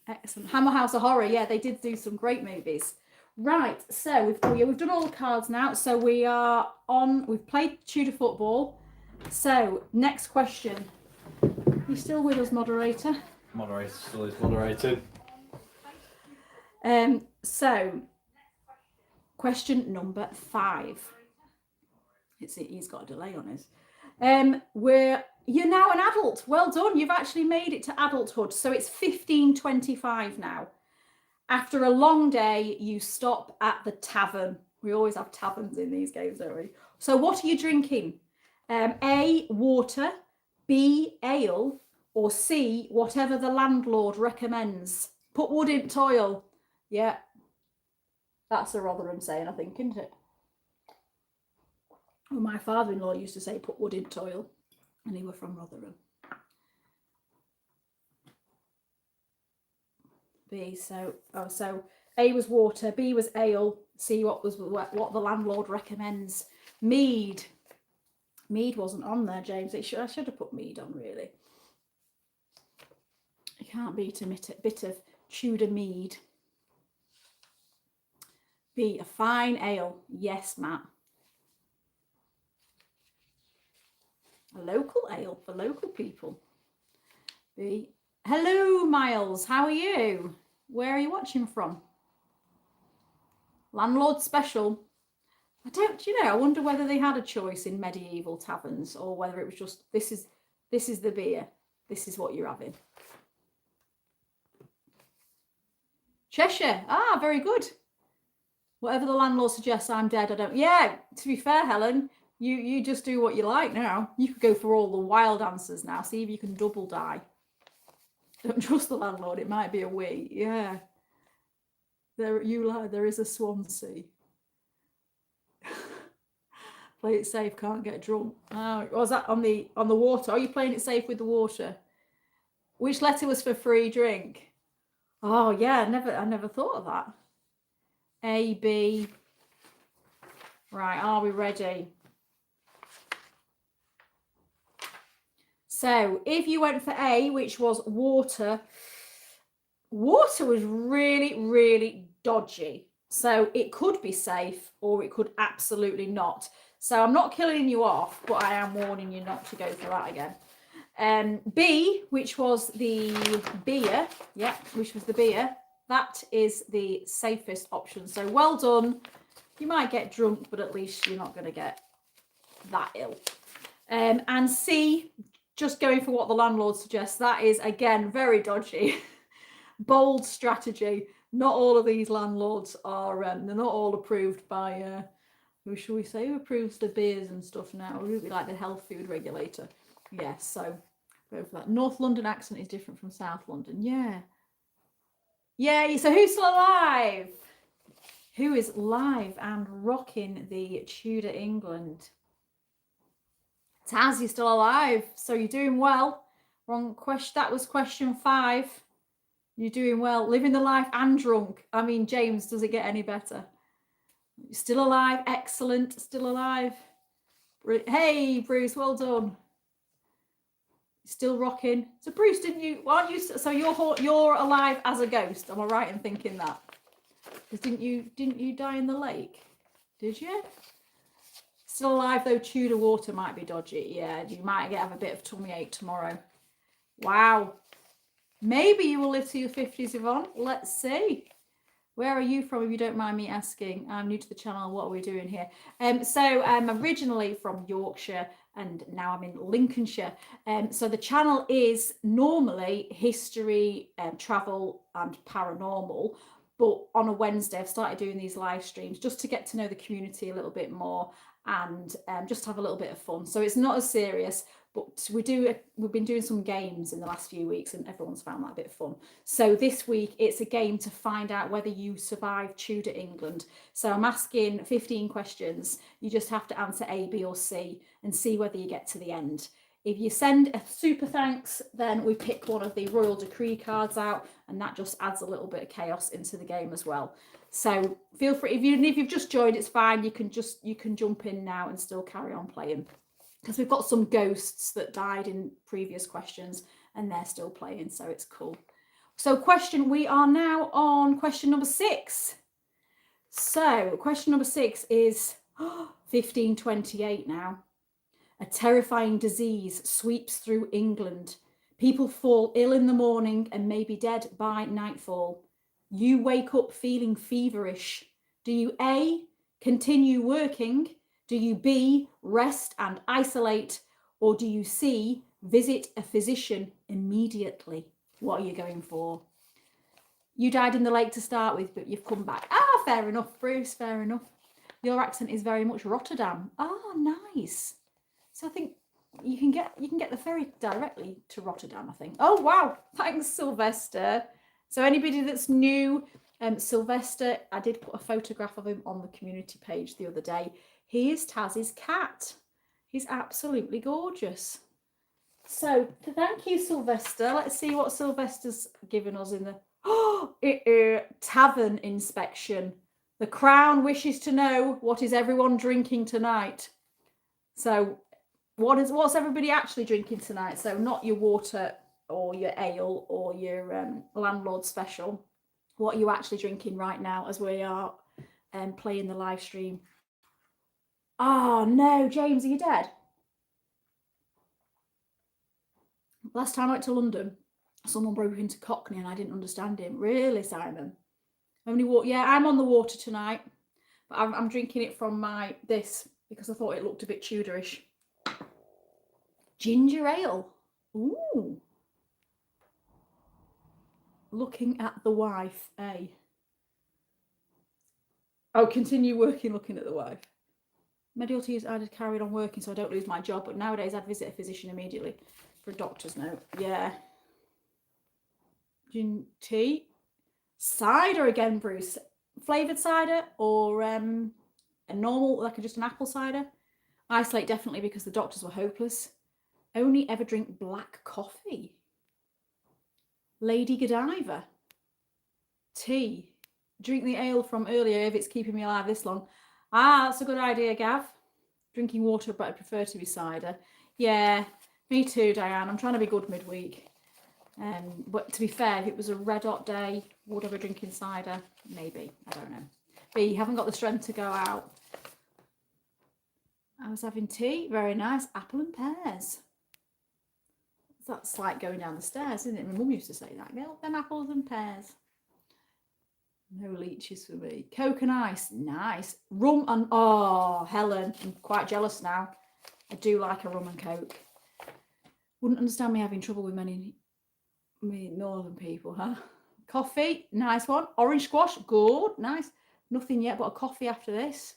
Excellent. Hammer House of Horror. Yeah, they did do some great movies. Right, so we've done all the cards now. So we are on. We've played Tudor football. So next question. You still with us, moderator? Moderator still is moderated. So question number 5. He's got a delay on his. You're now an adult. Well done. You've actually made it to adulthood. So it's 15:25 now. After a long day, you stop at the tavern. We always have taverns in these games, don't we? So what are you drinking? A, water, B, ale, or C, whatever the landlord recommends. Put wood in toil. Yeah. That's a Rotherham saying, I think, isn't it? Well, my father-in-law used to say, put wood in toil. And he were from Rotherham. B, so A was water, B was ale, C what the landlord recommends. Mead. Mead wasn't on there, James. I should have put mead on, really. You can't beat a bit of Tudor mead. B, a fine ale. Yes, Matt. A local ale for local people. B. Hello, Miles. How are you? Where are you watching from? Landlord special. I wonder whether they had a choice in medieval taverns or whether it was just, this is the beer. This is what you're having. Cheshire. Ah, very good. Whatever the landlord suggests, I'm dead. I don't. Yeah, to be fair, Helen, you just do what you like now. You could go for all the wild answers now. See if you can double die. Don't trust the landlord. It might be a we. Yeah. There is a Swansea. Play it safe, can't get drunk. Oh, was that on the water? Are you playing it safe with the water? Which letter was for free drink? Oh yeah, I never thought of that. A, B. Right, are we ready? So if you went for A, which was water, water was really, really dodgy. So it could be safe or it could absolutely not. So I'm not killing you off, but I am warning you not to go for that again. B, which was the beer, which was the beer, that is the safest option. So well done. You might get drunk, but at least you're not going to get that ill. And C, just going for what the landlord suggests, that is, again, very dodgy. Bold strategy. Not all of these landlords are, they're not all approved by, who shall we say, who approves the beers and stuff now? It would be like the health food regulator. Yes, so go for that. North London accent is different from South London. Yeah. Yay, so who's still alive? Who is live and rocking the Tudor England? Taz, you're still alive, so you're doing well. Wrong question. That was question 5. You're doing well. Living the life and drunk. I mean, James, does it get any better? You're still alive. Excellent. Still alive. Hey, Bruce, well done. Still rocking. So Bruce, didn't you? Aren't you? So you're alive as a ghost. Am I right in thinking that? Because didn't you die in the lake? Did you? Still alive though. Tudor water might be dodgy. Yeah, you might have a bit of tummy ache tomorrow. Wow. Maybe you will live to your 50s, Yvonne. Let's see. Where are you from, if you don't mind me asking? I'm new to the channel. What are we doing here? So I'm originally from Yorkshire and now I'm in Lincolnshire. So the channel is normally history, travel and paranormal. But on a Wednesday, I've started doing these live streams just to get to know the community a little bit more and just have a little bit of fun. So it's not as serious, but we've been doing some games in the last few weeks and everyone's found that a bit fun. So this week it's a game to find out whether you survived Tudor England. So I'm asking 15 questions. You just have to answer A, B or C and see whether you get to the end. If you send a super thanks, then we pick one of the Royal Decree cards out and that just adds a little bit of chaos into the game as well. So feel free, if you've just joined, it's fine. You can jump in now and still carry on playing. Because we've got some ghosts that died in previous questions and they're still playing, so it's cool. So we are now on question number 6. So question number 6 is 1528 now. A terrifying disease sweeps through England. People fall ill in the morning and may be dead by nightfall. You wake up feeling feverish. Do you A, continue working? Do you B, rest and isolate? Or do you C, visit a physician immediately? What are you going for? You died in the lake to start with, but you've come back. Ah, fair enough, Bruce, fair enough. Your accent is very much Rotterdam. Ah, nice. So I think you can get the ferry directly to Rotterdam, I think. Oh, wow. Thanks, Sylvester. So anybody that's new, Sylvester, I did put a photograph of him on the community page the other day. He is Taz's cat. He's absolutely gorgeous. So thank you, Sylvester. Let's see what Sylvester's given us in the... Oh, Tavern inspection. The Crown wishes to know what is everyone drinking tonight. So what's everybody actually drinking tonight? So not your water or your ale or your landlord special. What are you actually drinking right now as we are playing the live stream? Oh no, James, are you dead? Last time I went to London, someone broke into Cockney and I didn't understand him. Really, Simon? Only water? Yeah, I'm on the water tonight, but I'm drinking it from this because I thought it looked a bit Tudorish. Ginger ale. Ooh. Looking at the wife, eh? Oh, continue working looking at the wife. Medical teas I'd carried on working so I don't lose my job, but nowadays I'd visit a physician immediately for a doctor's note. Yeah. Gin tea. Cider again, Bruce. Flavoured cider or a normal, like just an apple cider? Isolate definitely because the doctors were hopeless. Only ever drink black coffee. Lady Godiva. Tea. Drink the ale from earlier if it's keeping me alive this long. Ah, that's a good idea, Gav. Drinking water, but I prefer to be cider. Yeah, me too, Diane. I'm trying to be good midweek. But to be fair, if it was a red hot day, would I be drinking cider? Maybe. I don't know. But you haven't got the strength to go out. I was having tea. Very nice. Apple and pears. That's like going down the stairs, isn't it? My mum used to say that. Girl, them apples and pears. No leeches for me. Coke and ice. Nice. Rum and... Oh, Helen. I'm quite jealous now. I do like a rum and coke. Wouldn't understand me having trouble with many northern people, huh? Coffee. Nice one. Orange squash. Good. Nice. Nothing yet but a coffee after this.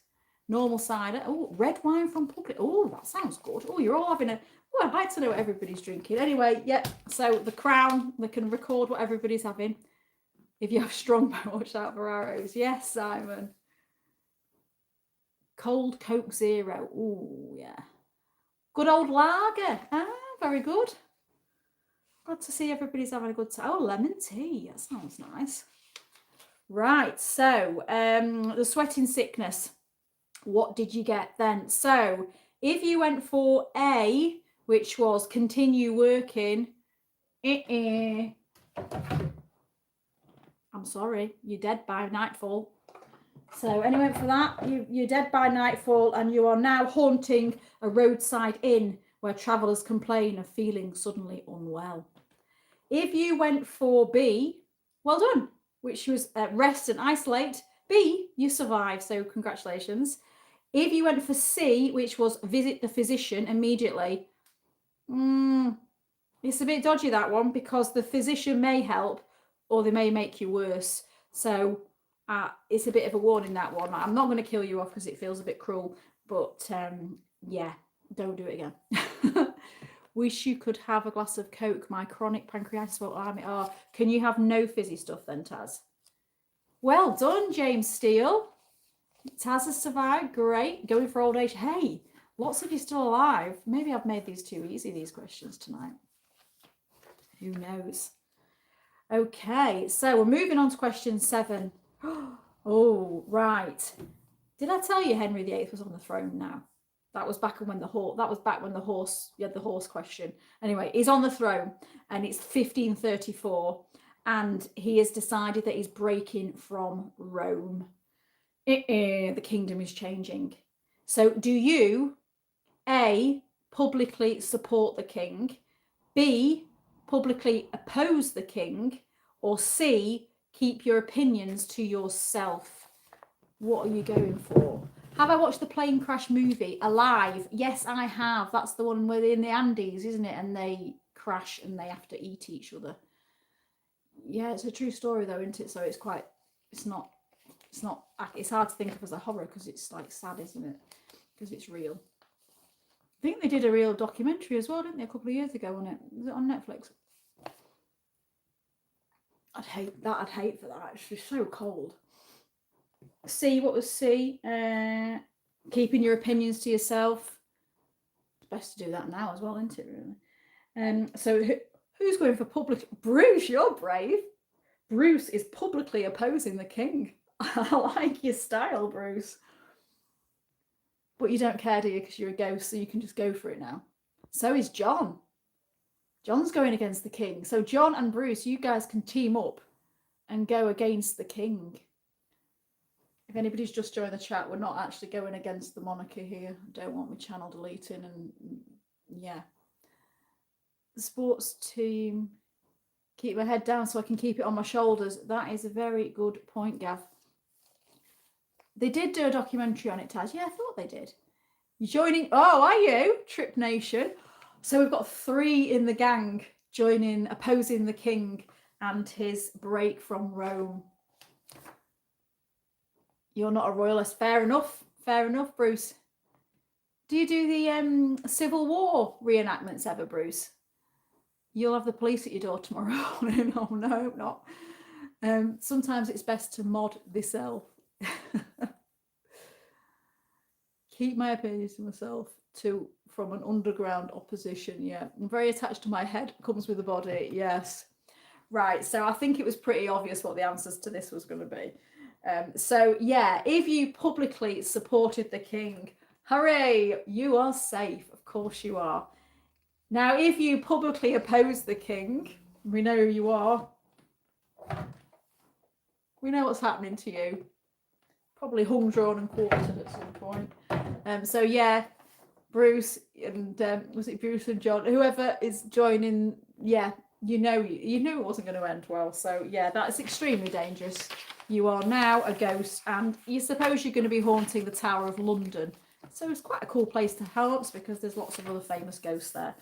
Normal cider. Oh, red wine from Public. Oh, that sounds good. Oh, you're all having a... Oh, I'd like to know what everybody's drinking. Anyway, yeah. So the Crown, they can record what everybody's having. If you have Strongbow, watch out for arrows. Yes, Simon. Cold Coke Zero. Oh, yeah. Good old lager. Ah, very good. Glad to see everybody's having a good time. Oh, lemon tea. That sounds nice. Right, so the sweating sickness. What did you get then? So if you went for A, which was continue working, I'm sorry, you're dead by nightfall. So anyway, for that, you're dead by nightfall and you are now haunting a roadside inn where travellers complain of feeling suddenly unwell. If you went for B, well done, which was rest and isolate. B, you survived, so congratulations. If you went for C, which was visit the physician immediately, it's a bit dodgy, that one, because the physician may help or they may make you worse. So it's a bit of a warning, that one. I'm not going to kill you off because it feels a bit cruel, but yeah, don't do it again. Wish you could have a glass of Coke. My chronic pancreatitis won't allow me. Oh, can you have no fizzy stuff then, Taz? Well done, James Steele. Taz has survived. Great. Going for old age. Hey, lots of you still alive. Maybe I've made these too easy, these questions tonight. Who knows? Okay, so we're moving on to question 7. Oh, right. Did I tell you Henry VIII was on the throne now? That was back when the horse, you had the horse question. Anyway, he's on the throne and it's 1534 and he has decided that he's breaking from Rome. The kingdom is changing. So do you, A, publicly support the king, B, publicly oppose the king, or C, keep your opinions to yourself? What are you going for? Have I watched the plane crash movie, Alive? Yes, I have. That's the one where they're in the Andes, isn't it? And they crash and they have to eat each other. Yeah, it's a true story though, isn't it? So it's hard to think of as a horror because it's like sad, isn't it? Because it's real. I think they did a real documentary as well, didn't they, a couple of years ago on it? Was it on Netflix? I'd hate for that. It's just so cold. C, what was C? Keeping your opinions to yourself. It's best to do that now as well, isn't it, really? So who's going for public? Bruce, you're brave. Bruce is publicly opposing the king. I like your style, Bruce. But you don't care, do you? Because you're a ghost, so you can just go for it now. So is John. John's going against the king. So John and Bruce, you guys can team up and go against the king. If anybody's just joined the chat, we're not actually going against the monarchy here. I don't want my channel deleting, and yeah. The sports team, keep my head down so I can keep it on my shoulders. That is a very good point, Gav. They did do a documentary on it, Taz. Yeah, I thought they did. You're joining. Oh, are you? Trip Nation. So we've got 3 in the gang joining, opposing the king and his break from Rome. You're not a royalist. Fair enough. Fair enough, Bruce. Do you do the Civil War reenactments ever, Bruce? You'll have the police at your door tomorrow. No, not. Sometimes it's best to mod this-self. Keep my opinions to myself from an underground opposition. Yeah, I'm very attached to my head. Comes with the body. Yes. Right. So I think it was pretty obvious what the answers to this was going to be. So yeah, if you publicly supported the king, hooray, you are safe. Of course you are. Now, if you publicly oppose the king, we know who you are. We know what's happening to you. Probably hung, drawn and quartered at some point. So yeah, Bruce and was it Bruce and John? Whoever is joining, yeah, you knew it wasn't going to end well. So yeah, that's extremely dangerous. You are now a ghost, and you suppose you're going to be haunting the Tower of London. So it's quite a cool place to haunt because there's lots of other famous ghosts there.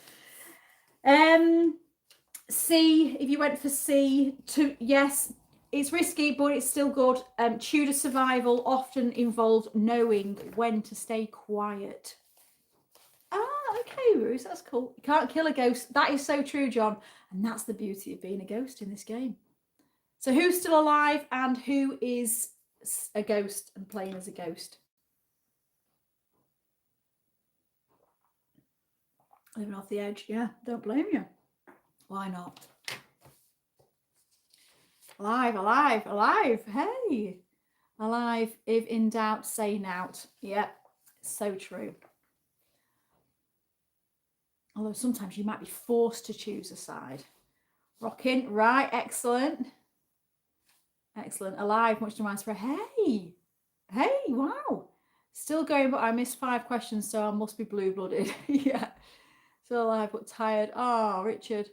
C, if you went for C, yes, it's risky, but it's still good. Tudor survival often involved knowing when to stay quiet. Ah, okay, Bruce, that's cool. You can't kill a ghost. That is so true, John. And that's the beauty of being a ghost in this game. So who's still alive and who is a ghost and playing as a ghost? Living off the edge, yeah, don't blame you. Why not? Alive, alive, alive. Hey, alive. If in doubt, say nout. Yep, so true. Although sometimes you might be forced to choose a side. Rocking, right, excellent. Excellent. Alive, much to my surprise. Hey, wow. Still going, but I missed 5 questions, so I must be blue-blooded. Yeah. Still alive, but tired. Oh, Richard.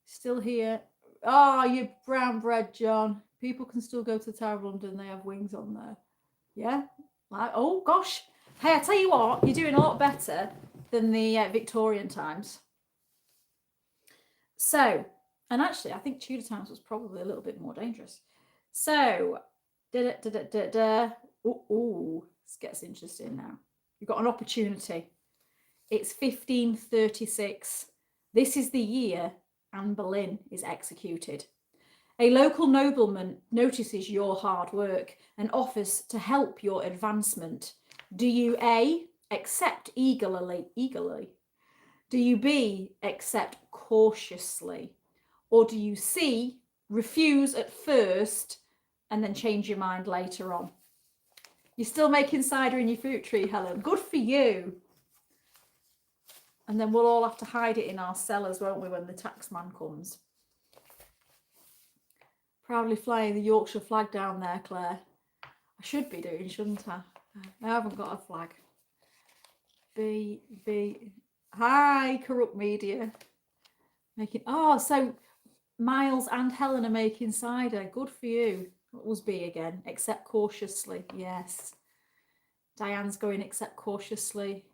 Still here. Oh, you brown bread, John. People can still go to the Tower of London. They have wings on there. Yeah? Like, oh, gosh. Hey, I tell you what, you're doing a lot better than the Victorian times. So, and actually, I think Tudor times was probably a little bit more dangerous. So, this gets interesting now. You've got an opportunity. It's 1536. This is the year Anne Boleyn is executed. A local nobleman notices your hard work and offers to help your advancement. Do you A, accept eagerly? Do you B, accept cautiously? Or do you C, refuse at first and then change your mind later on? You're still making cider in your fruit tree, Helen. Good for you. And then we'll all have to hide it in our cellars, won't we, when the taxman comes? Proudly flying the Yorkshire flag down there, Claire. I should be doing, shouldn't I? I haven't got a flag. B. Hi, Corrupt Media. So Miles and Helen are making cider. Good for you. What was B again? Accept cautiously. Yes. Diane's going accept cautiously.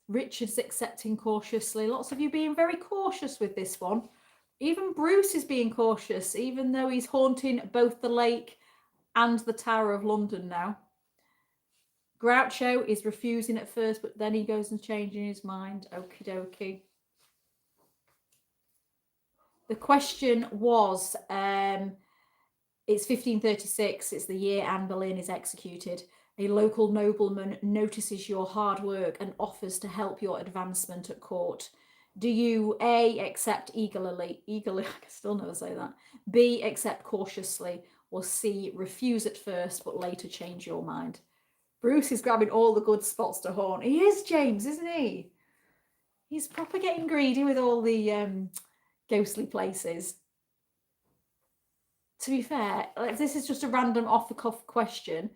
Richard's accepting cautiously. Lots of you being very cautious with this one. Even Bruce is being cautious, even though he's haunting both the lake and the Tower of London now. Groucho is refusing at first, but then he goes and changing his mind. Okie dokie. The question was, it's 1536. It's the year Anne Boleyn is executed. A local nobleman notices your hard work and offers to help your advancement at court. Do you A, accept eagerly, I can still never say that, B, accept cautiously, or C, refuse at first but later change your mind? Bruce is grabbing all the good spots to haunt. He is, James, isn't he? He's proper getting greedy with all the ghostly places. To be fair, this is just a random off-the-cuff question.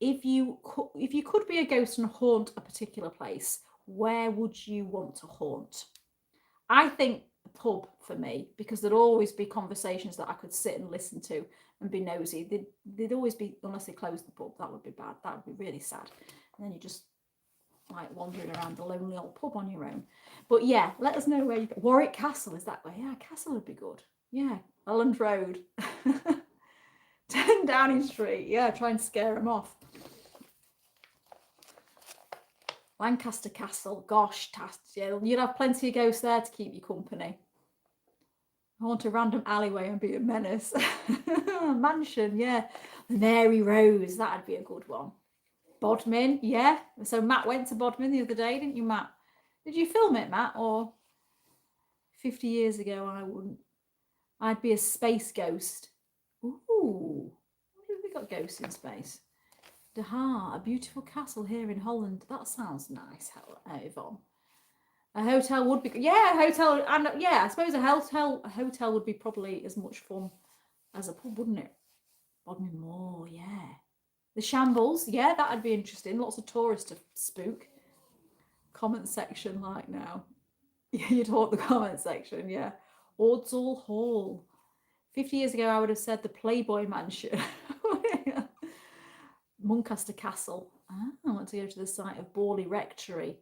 If you could be a ghost and haunt a particular place, where would you want to haunt? I think the pub for me, because there'd always be conversations that I could sit and listen to and be nosy. They'd always be, unless they closed the pub, that would be bad. That would be really sad. And then you just like wandering around the lonely old pub on your own. But yeah, let us know where you go. Warwick Castle is that way. Yeah, Castle would be good. Yeah, Elland Road. 10 Downing Street. Yeah, try and scare them off. Lancaster Castle. Gosh, yeah, you'd have plenty of ghosts there to keep you company. Haunt a random alleyway and be a menace. Mansion, yeah. The Mary Rose. That'd be a good one. Bodmin, yeah. So Matt went to Bodmin the other day, didn't you, Matt? Did you film it, Matt? Or 50 years ago, I wouldn't. I'd be a space ghost. Ooh, what have we got ghosts in space? De Haar, a beautiful castle here in Holland. That sounds nice, Yvonne. A hotel would be, yeah, a hotel, and yeah, I suppose a hotel would be probably as much fun as a pub, wouldn't it? Bodmin Moor, yeah. The Shambles, yeah, that'd be interesting. Lots of tourists to spook. Comment section like now. You'd haunt the comment section, yeah. Ordsall Hall. 50 years ago, I would have said the Playboy Mansion. Muncaster Castle. I want to go to the site of Borley Rectory.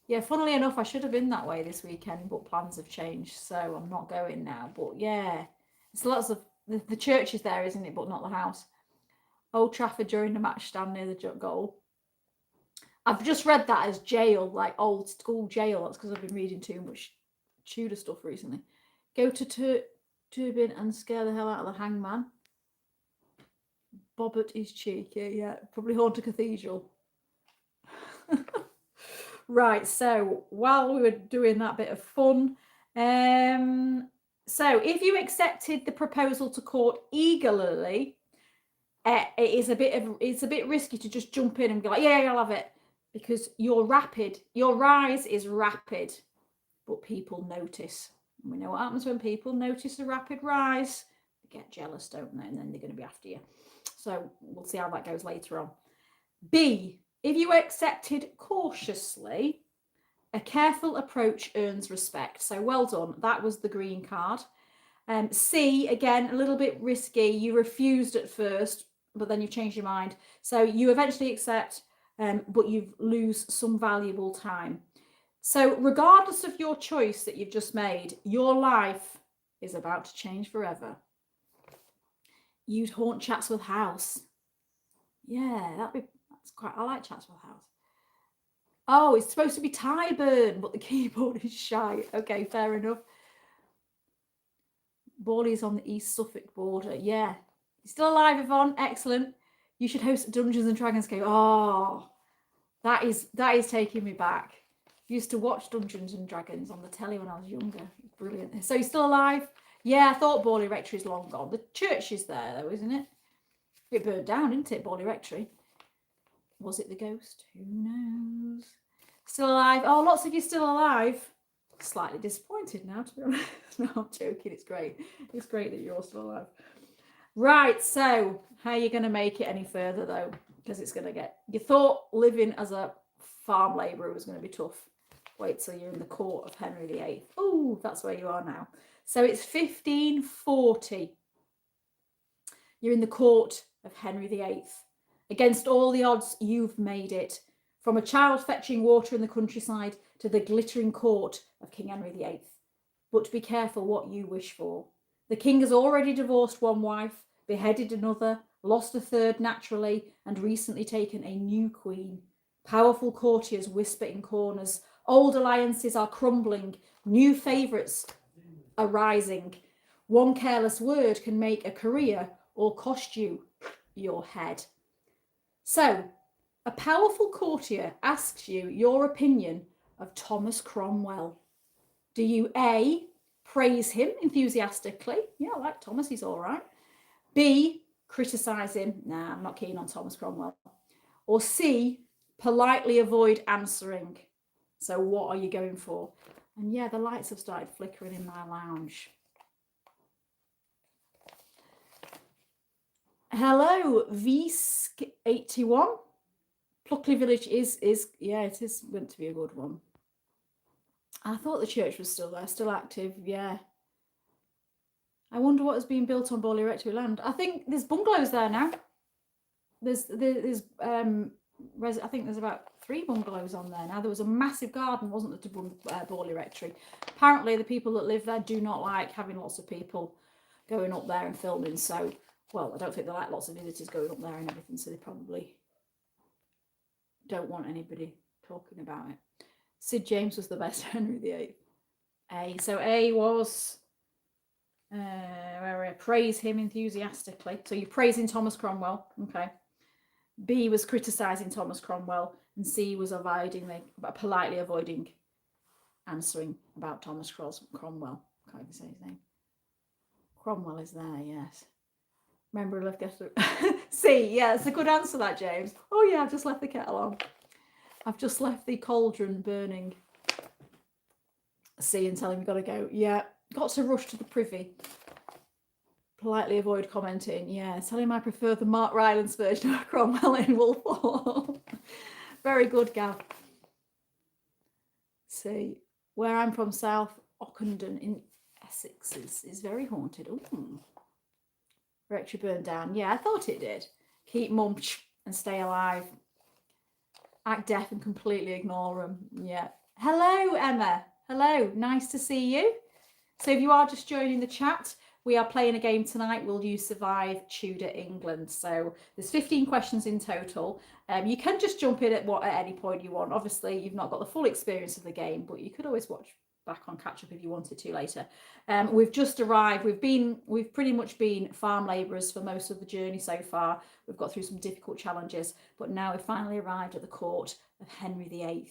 Yeah, funnily enough, I should have been that way this weekend, but plans have changed, so I'm not going now. But yeah, it's lots of the church is there, isn't it? But not the house. Old Trafford during the match stand near the goal. I've just read that as jail, like old school jail. That's because I've been reading too much Tudor stuff recently. Go to Turbin and scare the hell out of the hangman. Bobbert is cheeky, yeah. Probably haunt a cathedral. Right, so while we were doing that bit of fun, so if you accepted the proposal to court eagerly, it's a bit risky to just jump in and be like, yeah, I'll have it, because your rise is rapid, but people notice. And we know what happens when people notice a rapid rise. They get jealous, don't they? And then they're going to be after you. So we'll see how that goes later on. B, if you accepted cautiously, a careful approach earns respect. So well done. That was the green card. C, again, a little bit risky. You refused at first, but then you've changed your mind. So you eventually accept, but you lose some valuable time. So regardless of your choice that you've just made, your life is about to change forever. You'd haunt Chatsworth House. Yeah, that's quite, I like Chatsworth House. Oh, it's supposed to be Tyburn, but the keyboard is shy. Okay, fair enough. Borley's on the East Suffolk border. Yeah. You're still alive, Yvonne. Excellent. You should host Dungeons and Dragons game. Oh, that is taking me back. Used to watch Dungeons and Dragons on the telly when I was younger. Brilliant. So you're still alive? Yeah, I thought Borley Rectory is long gone. The church is there though, isn't it? It burned down, didn't it, Borley Rectory? Was it the ghost? Who knows? Still alive? Oh, lots of you still alive. Slightly disappointed now, to be honest. No, I'm joking. It's great. It's great that you're all still alive. Right, so how are you going to make it any further though? Because it's going to get... You thought living as a farm labourer was going to be tough. Wait till you're in the court of Henry VIII. Oh, that's where you are now. So it's 1540. You're in the court of Henry VIII. Against all the odds, you've made it. From a child fetching water in the countryside to the glittering court of King Henry VIII. But be careful what you wish for. The king has already divorced one wife, beheaded another, lost a third naturally, and recently taken a new queen. Powerful courtiers whisper in corners. Old alliances are crumbling. New favourites are rising. One careless word can make a career or cost you your head. So, a powerful courtier asks you your opinion of Thomas Cromwell. Do you A, praise him enthusiastically? Yeah, I like Thomas, he's all right. B, criticise him? Nah, I'm not keen on Thomas Cromwell. Or C, politely avoid answering? So what are you going for? And yeah, the lights have started flickering in my lounge. Hello, Visk81. Pluckley Village is yeah, it is meant to be a good one. I thought the church was still there, still active, yeah. I wonder what has been built on Borley Rectory land. I think there's bungalows there now. There's I think there's about 3 bungalows on there now. There was a massive garden, wasn't there, to Borley Rectory. Apparently the people that live there do not like having lots of people going up there and filming. So, well, I don't think they like lots of visitors going up there and everything. So they probably don't want anybody talking about it. Sid James was the best Henry VIII. A. So A was praise him enthusiastically. So you're praising Thomas Cromwell. Okay. B was criticising Thomas Cromwell, and C was politely avoiding answering about Thomas Cromwell. Can't even say his name. Cromwell is there, yes. Remember, I left C, yeah, it's a good answer, that, James. Oh yeah, I've just left the kettle on. I've just left the cauldron burning. C and tell him we've got to go. Yeah, got to rush to the privy. Politely avoid commenting. Yeah, tell him I prefer the Mark Rylance version of Cromwell in Wolf. Very good, Gav. See, where I'm from, South Ockenden in Essex is very haunted. Ooh. Rectory burned down. Yeah, I thought it did. Keep mum and stay alive. Act deaf and completely ignore them. Yeah. Hello, Emma. Hello. Nice to see you. So if you are just joining the chat, we are playing a game tonight. Will you survive Tudor England? So there's 15 questions in total. You can just jump in at any point you want. Obviously, you've not got the full experience of the game, but you could always watch back on catch up if you wanted to later. We've just arrived. We've pretty much been farm labourers for most of the journey so far. We've got through some difficult challenges, but now we've finally arrived at the court of Henry VIII.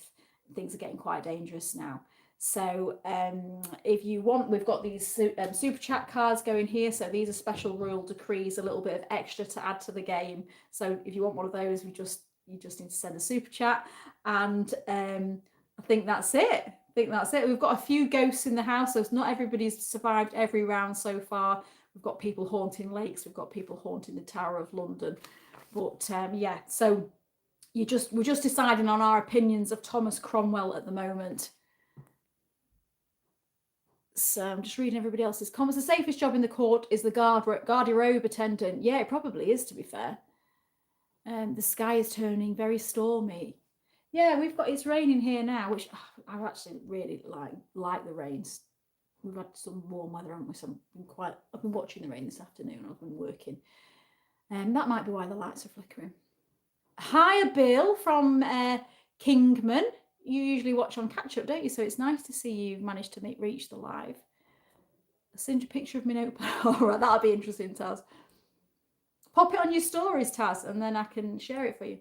Things are getting quite dangerous now. So if you want, we've got these super chat cards going here. So these are special royal decrees, a little bit of extra to add to the game. So if you want one of those, you just need to send a super chat. And I think that's it. We've got a few ghosts in the house, so not everybody's survived every round so far. We've got people haunting lakes. We've got people haunting the Tower of London. But yeah, so we're just deciding on our opinions of Thomas Cromwell at the moment. So I'm just reading everybody else's comments. The safest job in the court is the garderobe attendant. Yeah, it probably is, to be fair. The sky is turning very stormy. Yeah, it's raining here now, which I actually really like the rains. We've had some warm weather, haven't we? So I've been watching the rain this afternoon. I've been working. That might be why the lights are flickering. Hiya, Bill from Kingman. You usually watch on catch up, don't you? So it's nice to see you've managed to reach the live. Send a picture of my notepad. All right, that'll be interesting, Taz. Pop it on your stories, Taz, and then I can share it for you.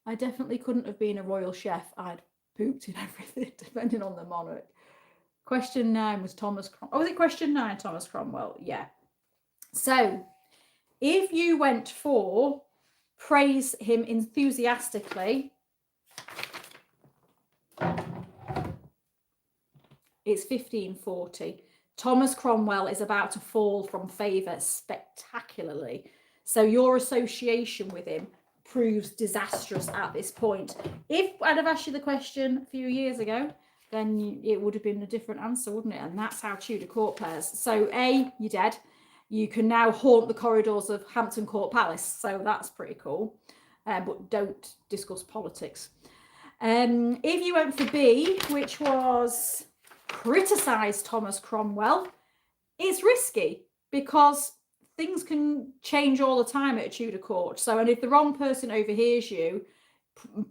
I definitely couldn't have been a royal chef. I'd pooped in everything, depending on the monarch. Question 9 was Thomas Cromwell. Oh, was it question 9, Thomas Cromwell? Yeah. So, if you went for praise him enthusiastically, it's 1540. Thomas Cromwell is about to fall from favour spectacularly. So your association with him proves disastrous at this point. If I'd have asked you the question a few years ago, then it would have been a different answer, wouldn't it? And that's how Tudor court pairs. So A, you're dead. You can now haunt the corridors of Hampton Court Palace. So that's pretty cool. But don't discuss politics. If you went for B, which was criticise Thomas Cromwell, it's risky because things can change all the time at a Tudor court. So, and if the wrong person overhears you,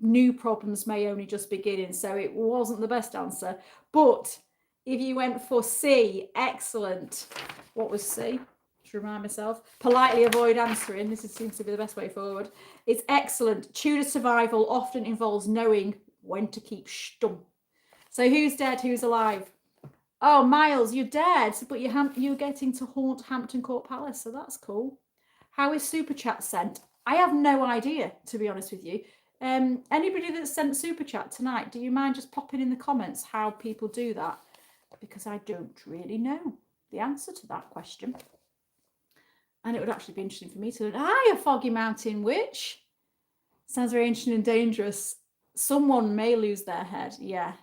new problems may only just begin. So it wasn't the best answer. But if you went for C, excellent. What was C? To remind myself, politely avoid answering. This seems to be the best way forward. It's excellent. Tudor survival often involves knowing when to keep stum. So who's dead? Who's alive? Oh, Miles, you're dead, but you're getting to haunt Hampton Court Palace, so that's cool. How is Super Chat sent? I have no idea, to be honest with you. Anybody that's sent Super Chat tonight, do you mind just popping in the comments how people do that? Because I don't really know the answer to that question. And it would actually be interesting for me to learn. Hi, a Foggy Mountain Witch. Sounds very interesting and dangerous. Someone may lose their head. Yeah.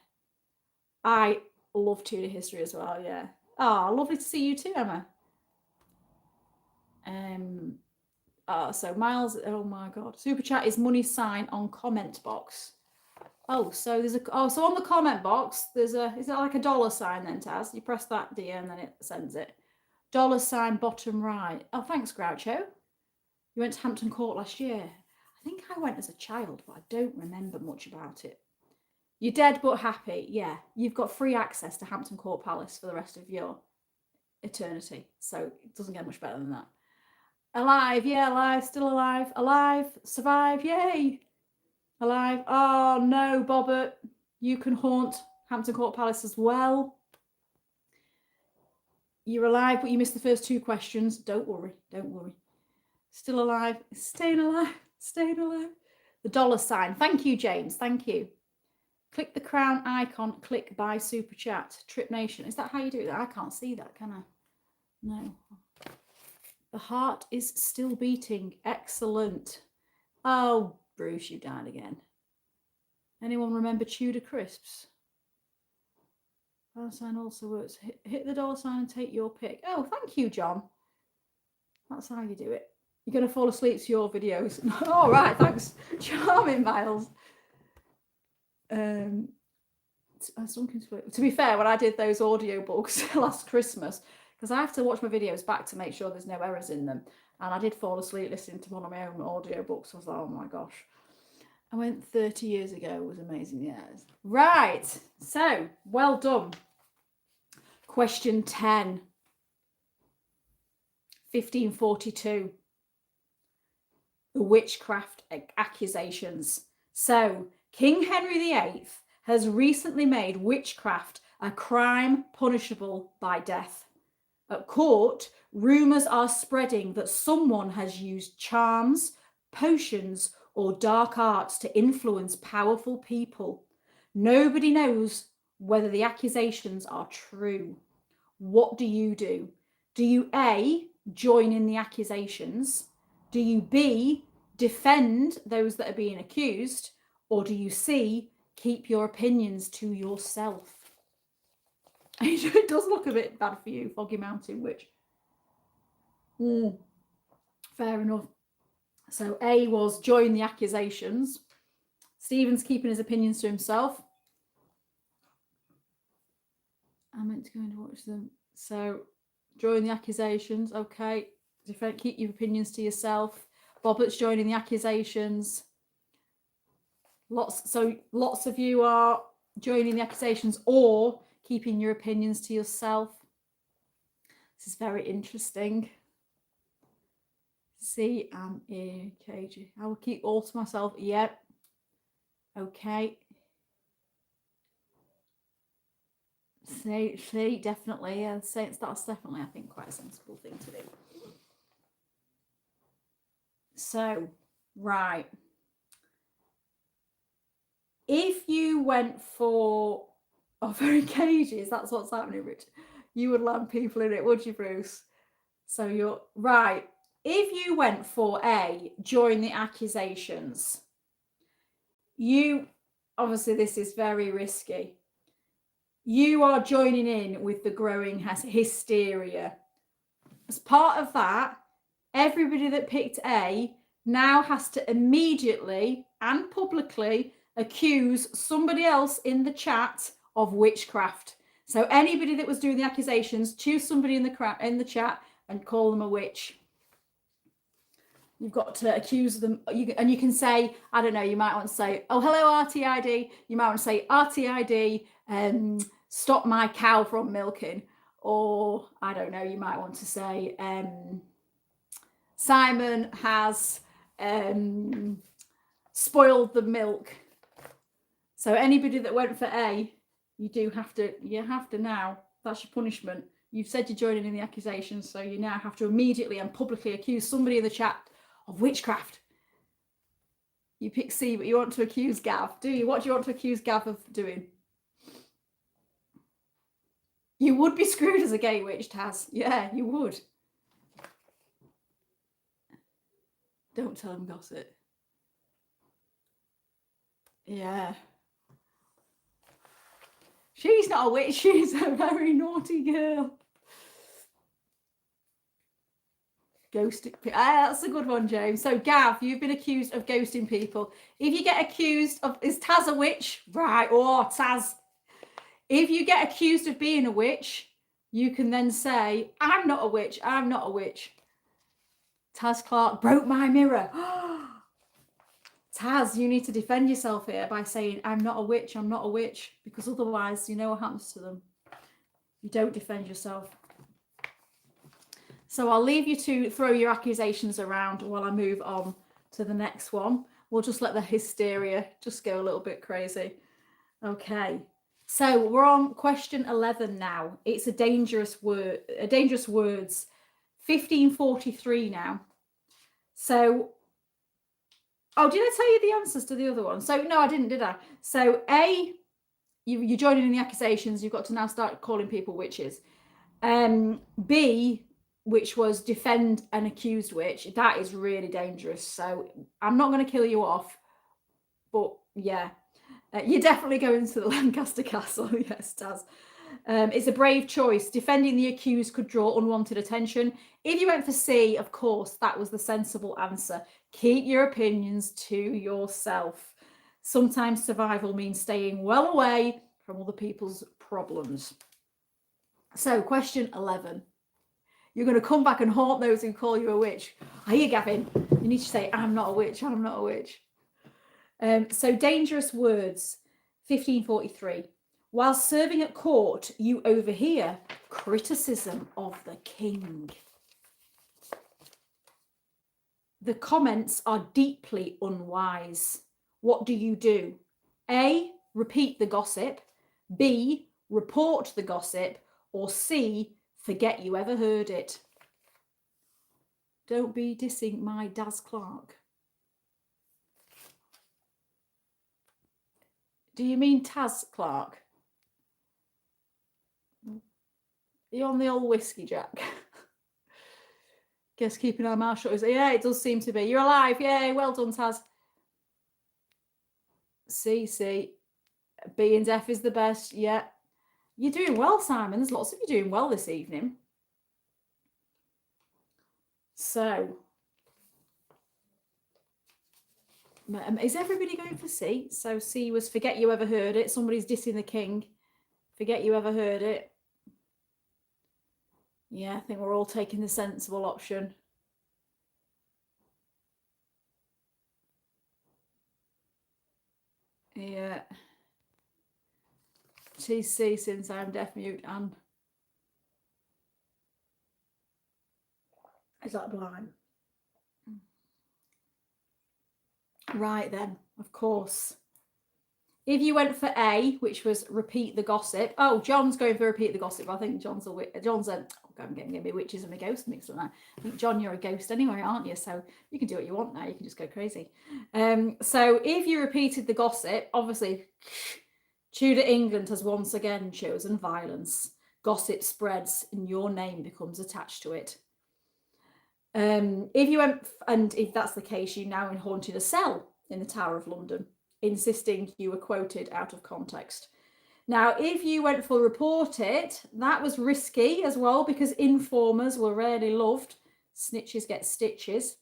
I love Tudor history as well, yeah. Oh, lovely to see you too, Emma. So Miles, oh my god. Super Chat is money sign on comment box. Oh, so there's so on the comment box, is that like a dollar sign then, Taz? You press that, dear, and then it sends it. Dollar sign bottom right. Oh, thanks, Groucho. You went to Hampton Court last year. I think I went as a child, but I don't remember much about it. You're dead but happy. Yeah, you've got free access to Hampton Court Palace for the rest of your eternity. So it doesn't get much better than that. Alive, yeah, alive, still alive. Alive, survive, yay. Alive. Oh no, Bobbert. You can haunt Hampton Court Palace as well. You're alive, but you missed the first two questions. Don't worry, don't worry. Still alive, staying alive, staying alive. The dollar sign. Thank you, James. Thank you. Click the crown icon, click buy Super Chat. Trip Nation. Is that how you do it? I can't see that, can I? No. The heart is still beating. Excellent. Oh, Bruce, you died again. Anyone remember Tudor crisps? Dollar sign also works. Hit the dollar sign and take your pick. Oh, thank you, John. That's how you do it. You're going to fall asleep to your videos. All right, thanks. Charming, Miles. To be fair, when I did those audiobooks last Christmas, because I have to watch my videos back to make sure there's no errors in them, and I did fall asleep listening to one of my own audiobooks. I was like, oh my gosh. I went 30 years ago. It was amazing. Yes. Right. So, well done. Question 10. 1542. The witchcraft accusations. So, King Henry VIII has recently made witchcraft a crime punishable by death. At court, rumours are spreading that someone has used charms, potions, or dark arts to influence powerful people. Nobody knows whether the accusations are true. What do you do? Do you A, join in the accusations? Do you B, defend those that are being accused? Or do you C, keep your opinions to yourself? It does look a bit bad for you, Foggy Mountain Witch. Fair enough. So A was join the accusations. Stephen's keeping his opinions to himself. I meant to go and watch them. So join the accusations. Okay. Keep your opinions to yourself. Robert's joining the accusations. Lots of you are joining the accusations or keeping your opinions to yourself. This is very interesting. C and E, KG. I will keep all to myself. Yep. Okay. C, definitely. Yeah, that's definitely, I think, quite a sensible thing to do. So, right. If you went for very cages, that's what's happening, Rich. You would land people in it, would you, Bruce? So you're right. If you went for A, join the accusations, obviously this is very risky. You are joining in with the growing hysteria. As part of that, everybody that picked A now has to immediately and publicly accuse somebody else in the chat of witchcraft. So anybody that was doing the accusations, choose somebody in the chat and call them a witch. You've got to accuse them, and you can say, I don't know, you might want to say, oh, hello, RTID. You might want to say, RTID, stop my cow from milking. Or, I don't know, you might want to say, Simon has spoiled the milk. So anybody that went for A, you have to now. That's your punishment. You've said you're joining in the accusations, so you now have to immediately and publicly accuse somebody in the chat of witchcraft. You pick C, but you want to accuse Gav, do you? What do you want to accuse Gav of doing? You would be screwed as a gay witch, Taz. Yeah, you would. Don't tell him gossip. Yeah. She's not a witch, she's a very naughty girl. Ghosting. That's a good one, James. So, Gav, you've been accused of ghosting people. If you get accused of... Is Taz a witch? Right. Oh, Taz. If you get accused of being a witch, you can then say, I'm not a witch. I'm not a witch. Taz Clark broke my mirror. Taz, you need to defend yourself here by saying, I'm not a witch. I'm not a witch. Because otherwise, you know what happens to them. You don't defend yourself. So I'll leave you to throw your accusations around while I move on to the next one. We'll just let the hysteria just go a little bit crazy. Okay. So we're on question 11 now. It's a dangerous word, dangerous words. 1543 now. So, oh, did I tell you the answers to the other one? So no, I didn't, did I? So A, you're joining in the accusations. You've got to now start calling people witches. B, which was defend an accused witch. That is really dangerous. So I'm not going to kill you off, but yeah, you're definitely going to the Lancaster Castle. Yes, Taz. It's a brave choice. Defending the accused could draw unwanted attention. If you went for C, of course, that was the sensible answer. Keep your opinions to yourself. Sometimes survival means staying well away from other people's problems. So, question 11. You're going to come back and haunt those who call you a witch. Are you, Gavin? You need to say, I'm not a witch. I'm not a witch. So, dangerous words. 1543. While serving at court, you overhear criticism of the king. The comments are deeply unwise. What do you do? A, repeat the gossip. B, report the gossip. Or C, forget you ever heard it. Don't be dissing my Daz Clark. Do you mean Taz Clark? You're on the old whiskey, Jack. Guess keeping our mouth shut is... Yeah, it does seem to be. You're alive. Yay, well done, Taz. C. B and F is the best. Yeah. You're doing well, Simon. There's lots of you doing well this evening. So, is everybody going for C? So C was forget you ever heard it. Somebody's dissing the king. Forget you ever heard it. Yeah, I think we're all taking the sensible option. Yeah. TC since I'm deaf mute and is that blind? Right then, of course. If you went for A, which was repeat the gossip. Oh, John's going for repeat the gossip. I think John's a I'm getting my witches and my ghost mixed up now. I think, John, you're a ghost anyway, aren't you? So you can do what you want now. You can just go crazy. So if you repeated the gossip, obviously, Tudor England has once again chosen violence. Gossip spreads and your name becomes attached to it. If you went, and if that's the case, you now haunted a cell in the Tower of London, insisting you were quoted out of context. Now, if you went for report it, that was risky as well because informers were rarely loved. Snitches get stitches.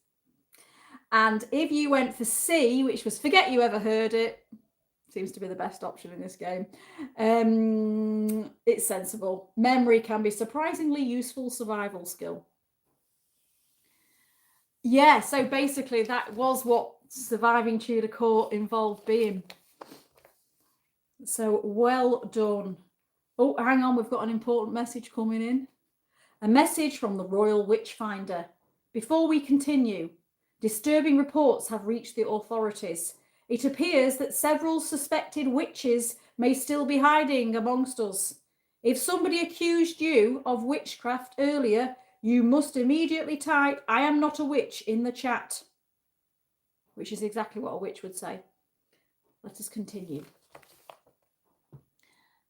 And if you went for C, which was forget you ever heard it, seems to be the best option in this game. It's sensible. Memory can be surprisingly useful survival skill. Yeah, so basically that was what surviving Tudor court involved being. So well done. Oh, hang on, we've got an important message coming in. A message from the Royal Witchfinder. Before we continue, disturbing reports have reached the authorities. It appears that several suspected witches may still be hiding amongst us. If somebody accused you of witchcraft earlier, you must immediately type, "I am not a witch," in the chat, which is exactly what a witch would say. Let us continue.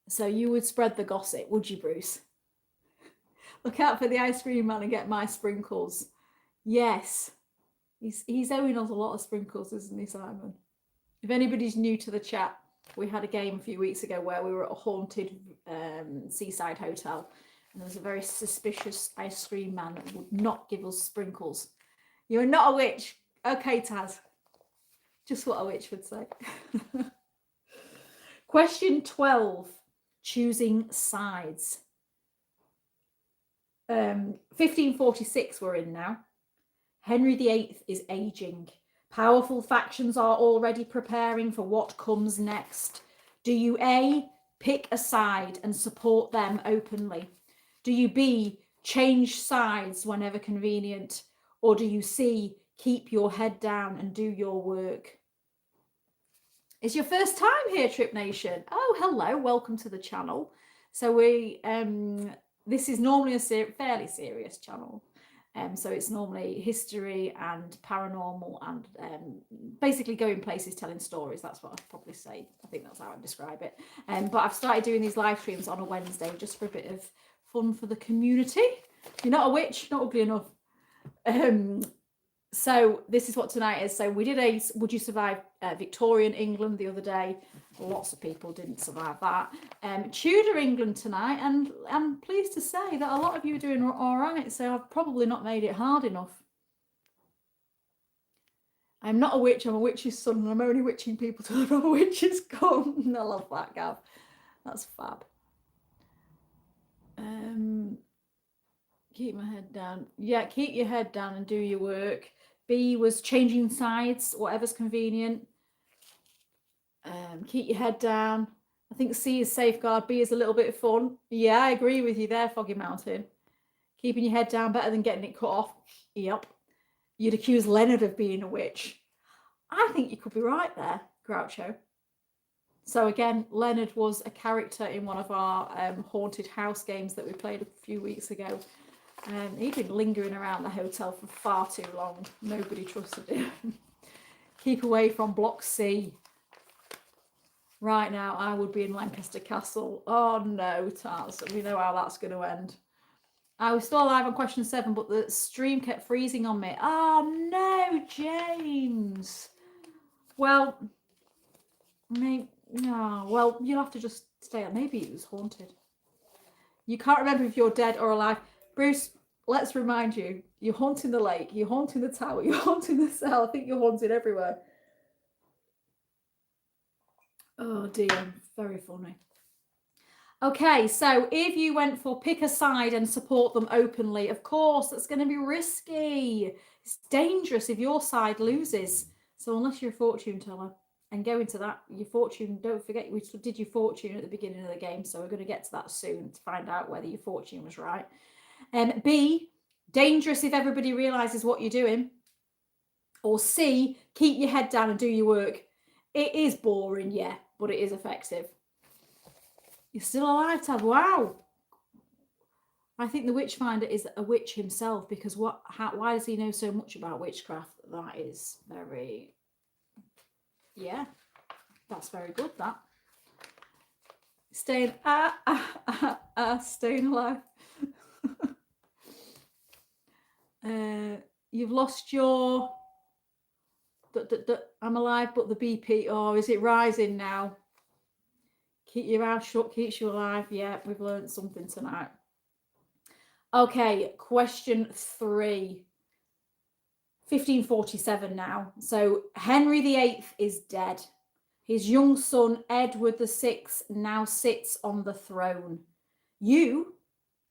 So you would spread the gossip, would you, Bruce? Look out for the ice cream man and get my sprinkles. Yes. He's owing us a lot of sprinkles, isn't he, Simon? If anybody's new to the chat, we had a game a few weeks ago where we were at a haunted seaside hotel, and there was a very suspicious ice cream man that would not give us sprinkles. You're not a witch. Okay, Taz. Just what a witch would say. Question 12. Choosing sides. 1546 we're in now. Henry VIII is aging. Powerful factions are already preparing for what comes next. Do you A, pick a side and support them openly? Do you B, change sides whenever convenient? Or do you C, keep your head down and do your work? It's your first time here, Trip Nation. Oh, hello, welcome to the channel. So this is normally a fairly serious channel. So it's normally history and paranormal and basically going places, telling stories. That's what I'd probably say. I think that's how I'd describe it. But I've started doing these live streams on a Wednesday just for a bit of fun for the community. You're not a witch, not ugly enough. So this is what tonight is. So we did a Would You Survive Victorian England the other day. Lots of people didn't survive that. Tudor England tonight, and I'm pleased to say that a lot of you are doing all right. So I've probably not made it hard enough. I'm not a witch. I'm a witch's son, and I'm only witching people till the proper witches come. I love that, Gav. That's fab. Keep my head down. Yeah, keep your head down and do your work. B was changing sides, whatever's convenient. Keep your head down. I think C is safeguard. B is a little bit of fun. Yeah, I agree with you there, Foggy Mountain. Keeping your head down better than getting it cut off. Yep. You'd accuse Leonard of being a witch. I think you could be right there, Groucho. So again, Leonard was a character in one of our haunted house games that we played a few weeks ago. He'd been lingering around the hotel for far too long. Nobody trusted him. Keep away from Block C. Right now, I would be in Lancaster Castle. Oh no, Taz. We know how that's going to end. I was still alive on question 7, but the stream kept freezing on me. Oh no, James. Well, maybe, no. Well, you'll have to just stay on. Maybe it was haunted. You can't remember if you're dead or alive. Bruce, let's remind you, you're haunting the lake, you're haunting the tower, you're haunting the cell. I think you're haunted everywhere. Oh dear, very funny. Okay, so if you went for pick a side and support them openly, of course, that's going to be risky. It's dangerous if your side loses. So unless you're a fortune teller, and go into that, your fortune, don't forget we did your fortune at the beginning of the game, so we're going to get to that soon to find out whether your fortune was right. B, dangerous if everybody realises what you're doing. Or C, keep your head down and do your work. It is boring, yeah, but it is effective. You're still alive, Tad. Wow. I think the Witchfinder is a witch himself, because why does he know so much about witchcraft? That is very, yeah, that's very good, that. Staying, staying alive. You've lost your, I'm alive, but the BP, oh, is it rising now? Keep your mouth shut, keeps you alive. Yeah, we've learned something tonight. Okay, question 3. 1547 now. So Henry VIII is dead. His young son, Edward VI, now sits on the throne. You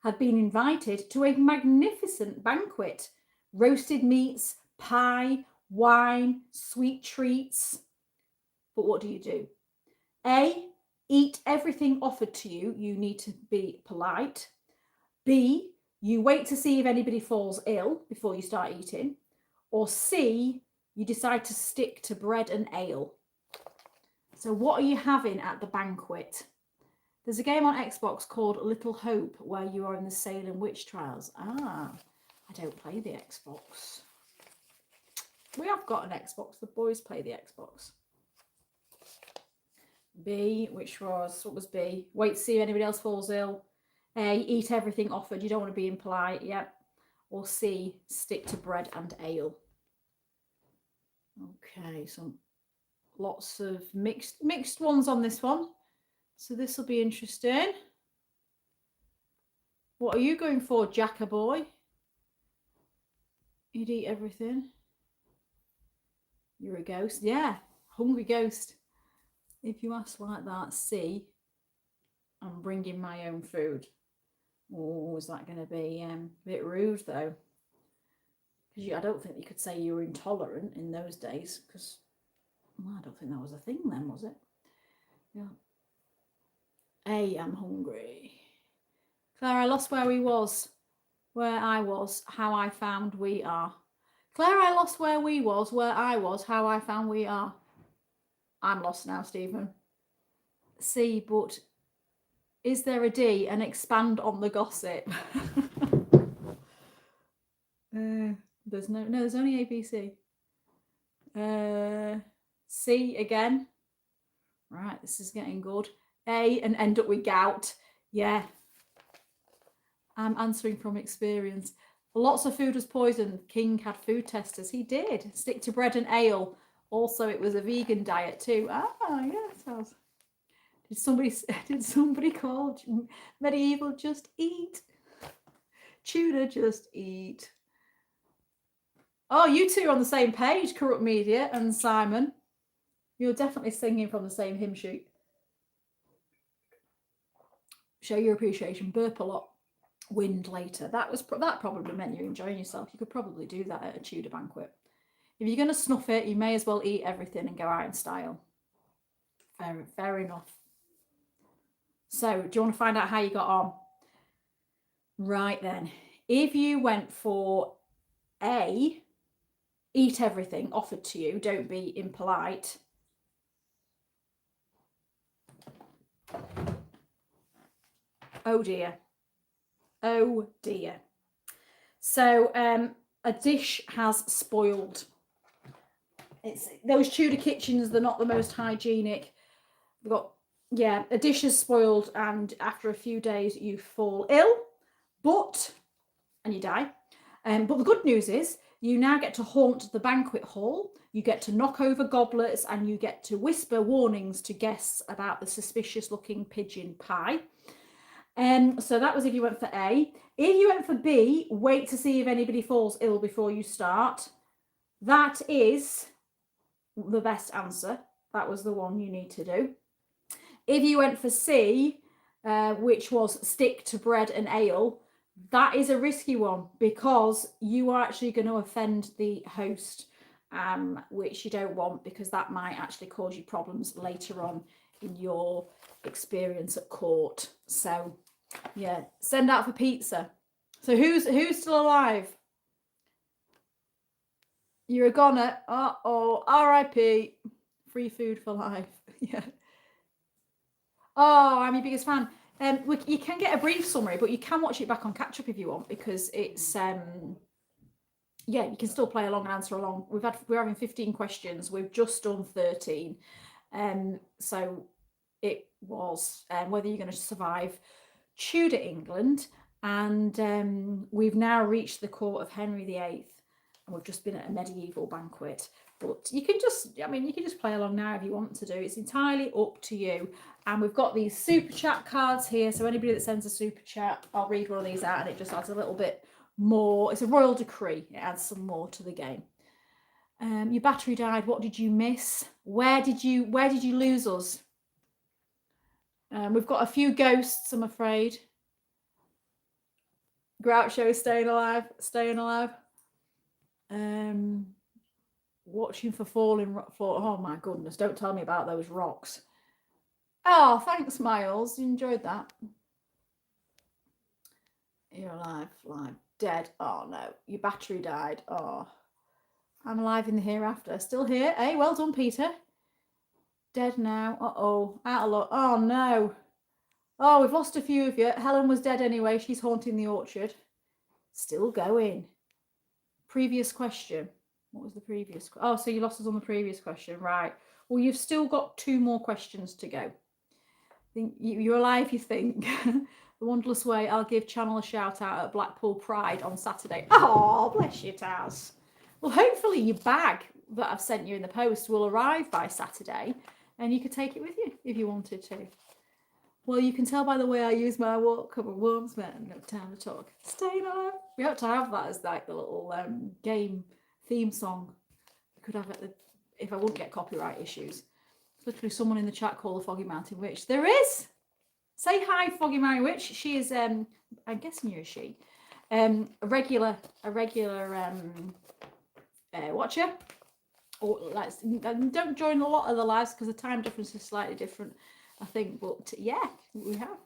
had been invited to a magnificent banquet. Roasted meats, pie, wine, sweet treats. But what do? A, eat everything offered to you. You need to be polite. B, you wait to see if anybody falls ill before you start eating. Or C, you decide to stick to bread and ale. So what are you having at the banquet? There's a game on Xbox called Little Hope where you are in the Salem witch trials. Ah, I don't play the Xbox. We have got an Xbox. The boys play the Xbox. B, which was, what was B? Wait to see if anybody else falls ill. A, eat everything offered. You don't want to be impolite. Yep. Or C, stick to bread and ale. Okay, so lots of mixed ones on this one. So this will be interesting. What are you going for, Jacker boy? You'd eat everything. You're a ghost. Yeah, hungry ghost. If you ask like that, C, I'm bringing my own food. Oh, is that going to be a bit rude though? Because I don't think you could say you were intolerant in those days. Because well, I don't think that was a thing then, was it? Yeah. A, I'm hungry. Claire, I lost where I was, how I found we are. Claire, I lost where I was, how I found we are. I'm lost now, Stephen. C, but is there a D, and expand on the gossip? There's there's only A, B, C. C again. Right, this is getting good. A, and end up with gout. Yeah. I'm answering from experience. Lots of food was poisoned. King had food testers. He did. Stick to bread and ale. Also, it was a vegan diet too. Ah, yes. Did somebody call medieval just eat? Tudor just eat. Oh, you two are on the same page, Corrupt Media and Simon. You're definitely singing from the same hymn sheet. Show your appreciation. Burp a lot. Wind later. That probably meant you're enjoying yourself. You could probably do that at a Tudor banquet. If you're going to snuff it, you may as well eat everything and go out in style. Fair enough. So, do you want to find out how you got on? Right then. If you went for A, eat everything offered to you, don't be impolite. Oh dear. Oh dear. So a dish has spoiled. It's those Tudor kitchens, they're not the most hygienic. We've got, yeah, a dish is spoiled and after a few days you fall ill, and you die. But the good news is you now get to haunt the banquet hall. You get to knock over goblets and you get to whisper warnings to guests about the suspicious looking pigeon pie. So that was if you went for A. If you went for B, wait to see if anybody falls ill before you start. That is the best answer. That was the one you need to do. If you went for C, which was stick to bread and ale, that is a risky one because you are actually going to offend the host, which you don't want because that might actually cause you problems later on in your experience at court. So yeah, send out for pizza. So who's still alive? You're a goner. Uh-oh, R.I.P. Free food for life. Yeah. Oh, I'm your biggest fan. You can get a brief summary, but you can watch it back on catch up if you want because it's yeah, you can still play along and answer along. We're having 15 questions. We've just done 13. So it was whether you're going to survive Tudor England, and we've now reached the court of Henry VIII, and we've just been at a medieval banquet. But you can just play along now if you want to do. It's entirely up to you. And we've got these super chat cards here. So anybody that sends a super chat, I'll read one of these out, and it just adds a little bit more. It's a royal decree. It adds some more to the game. Your battery died. What did you miss? Where did you lose us? We've got a few ghosts, I'm afraid. Groucho staying alive. Watching for falling floor. Oh my goodness, don't tell me about those rocks. Oh, thanks, Miles. You enjoyed that. You're alive, dead. Oh no, your battery died. Oh, I'm alive in the hereafter. Still here. Hey, well done, Peter. Dead now. Uh-oh, out of luck. Oh no. Oh, we've lost a few of you. Helen was dead anyway. She's haunting the orchard. Still going. Previous question. What was the previous? Oh, so you lost us on the previous question. Right. Well, you've still got 2 more questions to go. You're alive, you think? The wondrous way I'll give Channel a shout out at Blackpool Pride on Saturday. Oh, bless you, Taz. Well, hopefully your bag that I've sent you in the post will arrive by Saturday and you could take it with you if you wanted to. Well, you can tell by the way I use my walk cover worms, man. No time to talk. Staying alive. We ought to have that as like the little game theme song. We could have it if I wouldn't get copyright issues. Literally someone in the chat called the Foggy Mountain Witch. There is. Say hi, Foggy Mountain Witch. She is, I'm guessing you're a she. A regular watcher. Or don't join a lot of the lives because the time difference is slightly different, I think. But yeah, we have.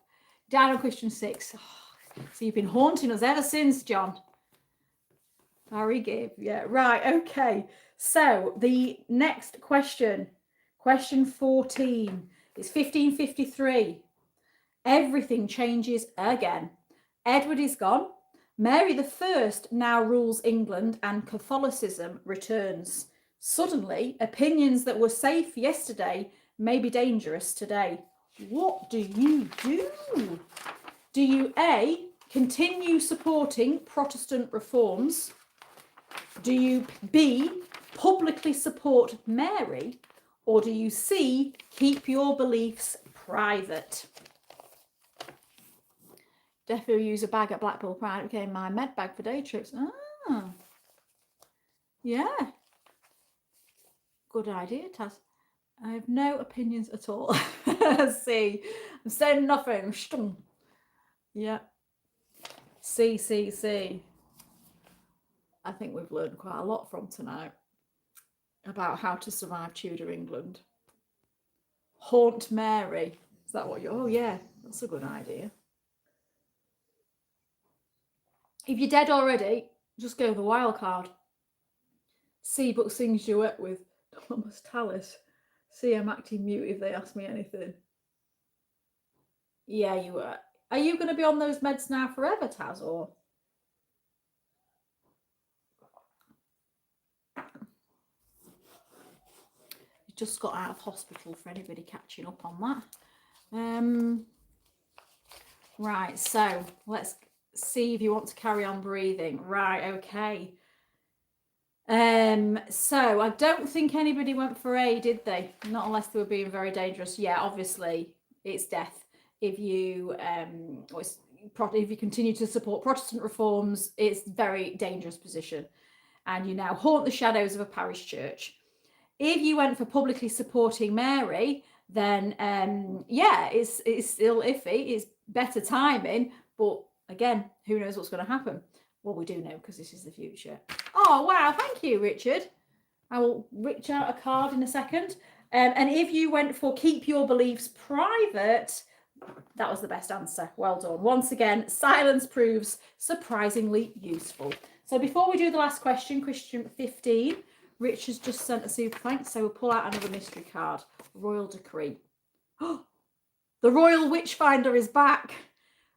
Down on question 6. Oh, so you've been haunting us ever since, John. Harry Gibb. Yeah, right. Okay. So the next question. Question 14 is 1553. Everything changes again. Edward is gone. Mary I now rules England and Catholicism returns. Suddenly, opinions that were safe yesterday may be dangerous today. What do you do? Do you A, continue supporting Protestant reforms? Do you B, publicly support Mary? Or do you C, keep your beliefs private? Definitely use a bag at Blackpool Pride. It became my med bag for day trips. Ah, yeah. Good idea, Taz. I have no opinions at all. C, I'm saying nothing. Yeah. C. I think we've learned quite a lot from tonight about how to survive Tudor England. Haunt Mary. Is that what you're... Oh, yeah. That's a good idea. If you're dead already, just go the wild card. C, but sings duet with Thomas Tallis. C, I'm acting mute if they ask me anything. Yeah, you were. Are you going to be on those meds now forever, Taz, or? You just got out of hospital for anybody catching up on that. Right, so let's see if you want to carry on breathing. Right, okay. So I don't think anybody went for A, did they? Not unless they were being very dangerous. Yeah, obviously it's death. If you continue to support Protestant reforms, it's a very dangerous position, and you now haunt the shadows of a parish church. If you went for publicly supporting Mary, then yeah, it's still iffy. It's better timing, but again, who knows what's going to happen? Well, we do know because this is the future. Oh, wow. Thank you, Richard. I will reach out a card in a second. And if you went for keep your beliefs private, that was the best answer. Well done. Once again, silence proves surprisingly useful. So before we do the last question, question 15, Rich has just sent a super thanks. So we'll pull out another mystery card. Royal Decree. Oh, the Royal Witchfinder is back.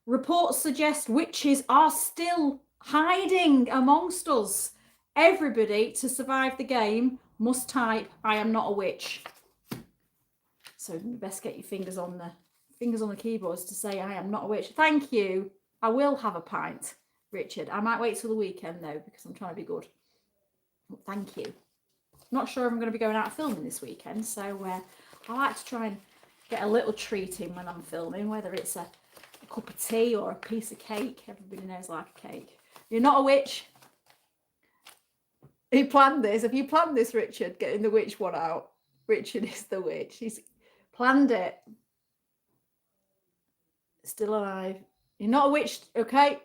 Reports suggest witches are still hiding amongst us. Everybody, to survive the game, must type, I am not a witch. So you best get your fingers on the keyboards to say, I am not a witch. Thank you. I will have a pint, Richard. I might wait till the weekend, though, because I'm trying to be good. Thank you. Not sure if I'm going to be going out filming this weekend, so I like to try and get a little treat in when I'm filming, whether it's a cup of tea or a piece of cake. Everybody knows I like a cake. You're not a witch. He planned this. Have you planned this, Richard? Getting the witch one out. Richard is the witch. He's planned it. Still alive. You're not a witch, okay?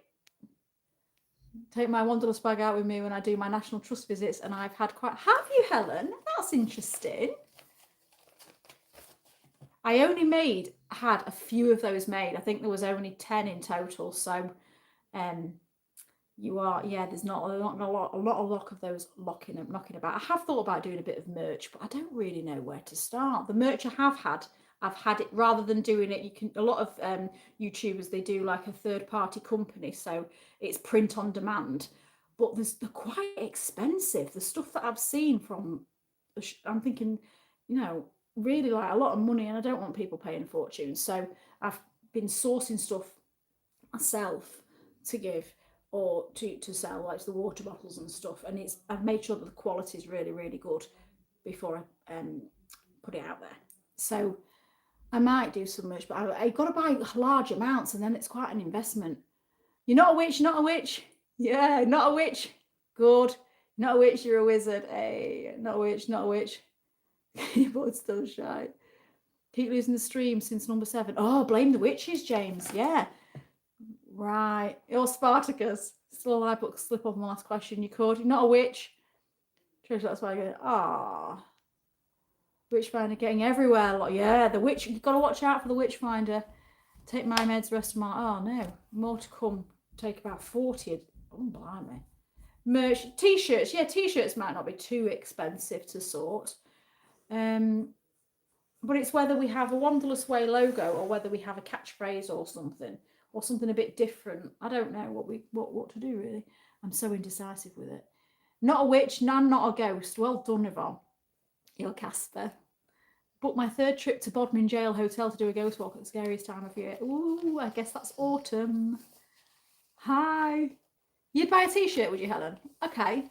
Take my wanderlust bag out with me when I do my National Trust visits, and I've had quite... Have you, Helen? That's interesting. I only had a few of those made. I think there was only 10 in total. So, you are, yeah, there's not a lot of those knocking about. I have thought about doing a bit of merch, but I don't really know where to start. The merch I have had, I've had it, rather than doing it, you can, a lot of YouTubers, they do like a third party company, so it's print on demand, but they're quite expensive. The stuff that I've seen from, I'm thinking, you know, really like a lot of money, and I don't want people paying a fortune. So I've been sourcing stuff myself to give, or to sell, like the water bottles and stuff, and I've made sure that the quality is really, really good before I put it out there. So I might do some merch, but I got to buy large amounts, and then it's quite an investment. You're not a witch, not a witch. Yeah, not a witch. Good. Not a witch, you're a wizard. Hey, not a witch, not a witch. Keyboard's still shy. Keep losing the stream since number 7. Oh, blame the witches, James. Yeah. Right. Or Spartacus. Still alive, but slip off my last question. You could. You're not a witch. Trish, that's why I go, ah. Witchfinder getting everywhere. Like, yeah, the witch. You've got to watch out for the Witchfinder. Take my meds the rest of my. Oh, no. More to come. Take about 40. Oh, blimey. Merch. T-shirts. Yeah, T-shirts might not be too expensive to sort. But it's whether we have a Wanderless Way logo or whether we have a catchphrase or something a bit different. I don't know what to do, really. I'm so indecisive with it. Not a witch, Nan, not a ghost. Well done, Yvonne. You're Casper. Booked my 3rd trip to Bodmin Jail Hotel to do a ghost walk at the scariest time of year. Ooh, I guess that's autumn. Hi. You'd buy a T-shirt, would you, Helen? Okay.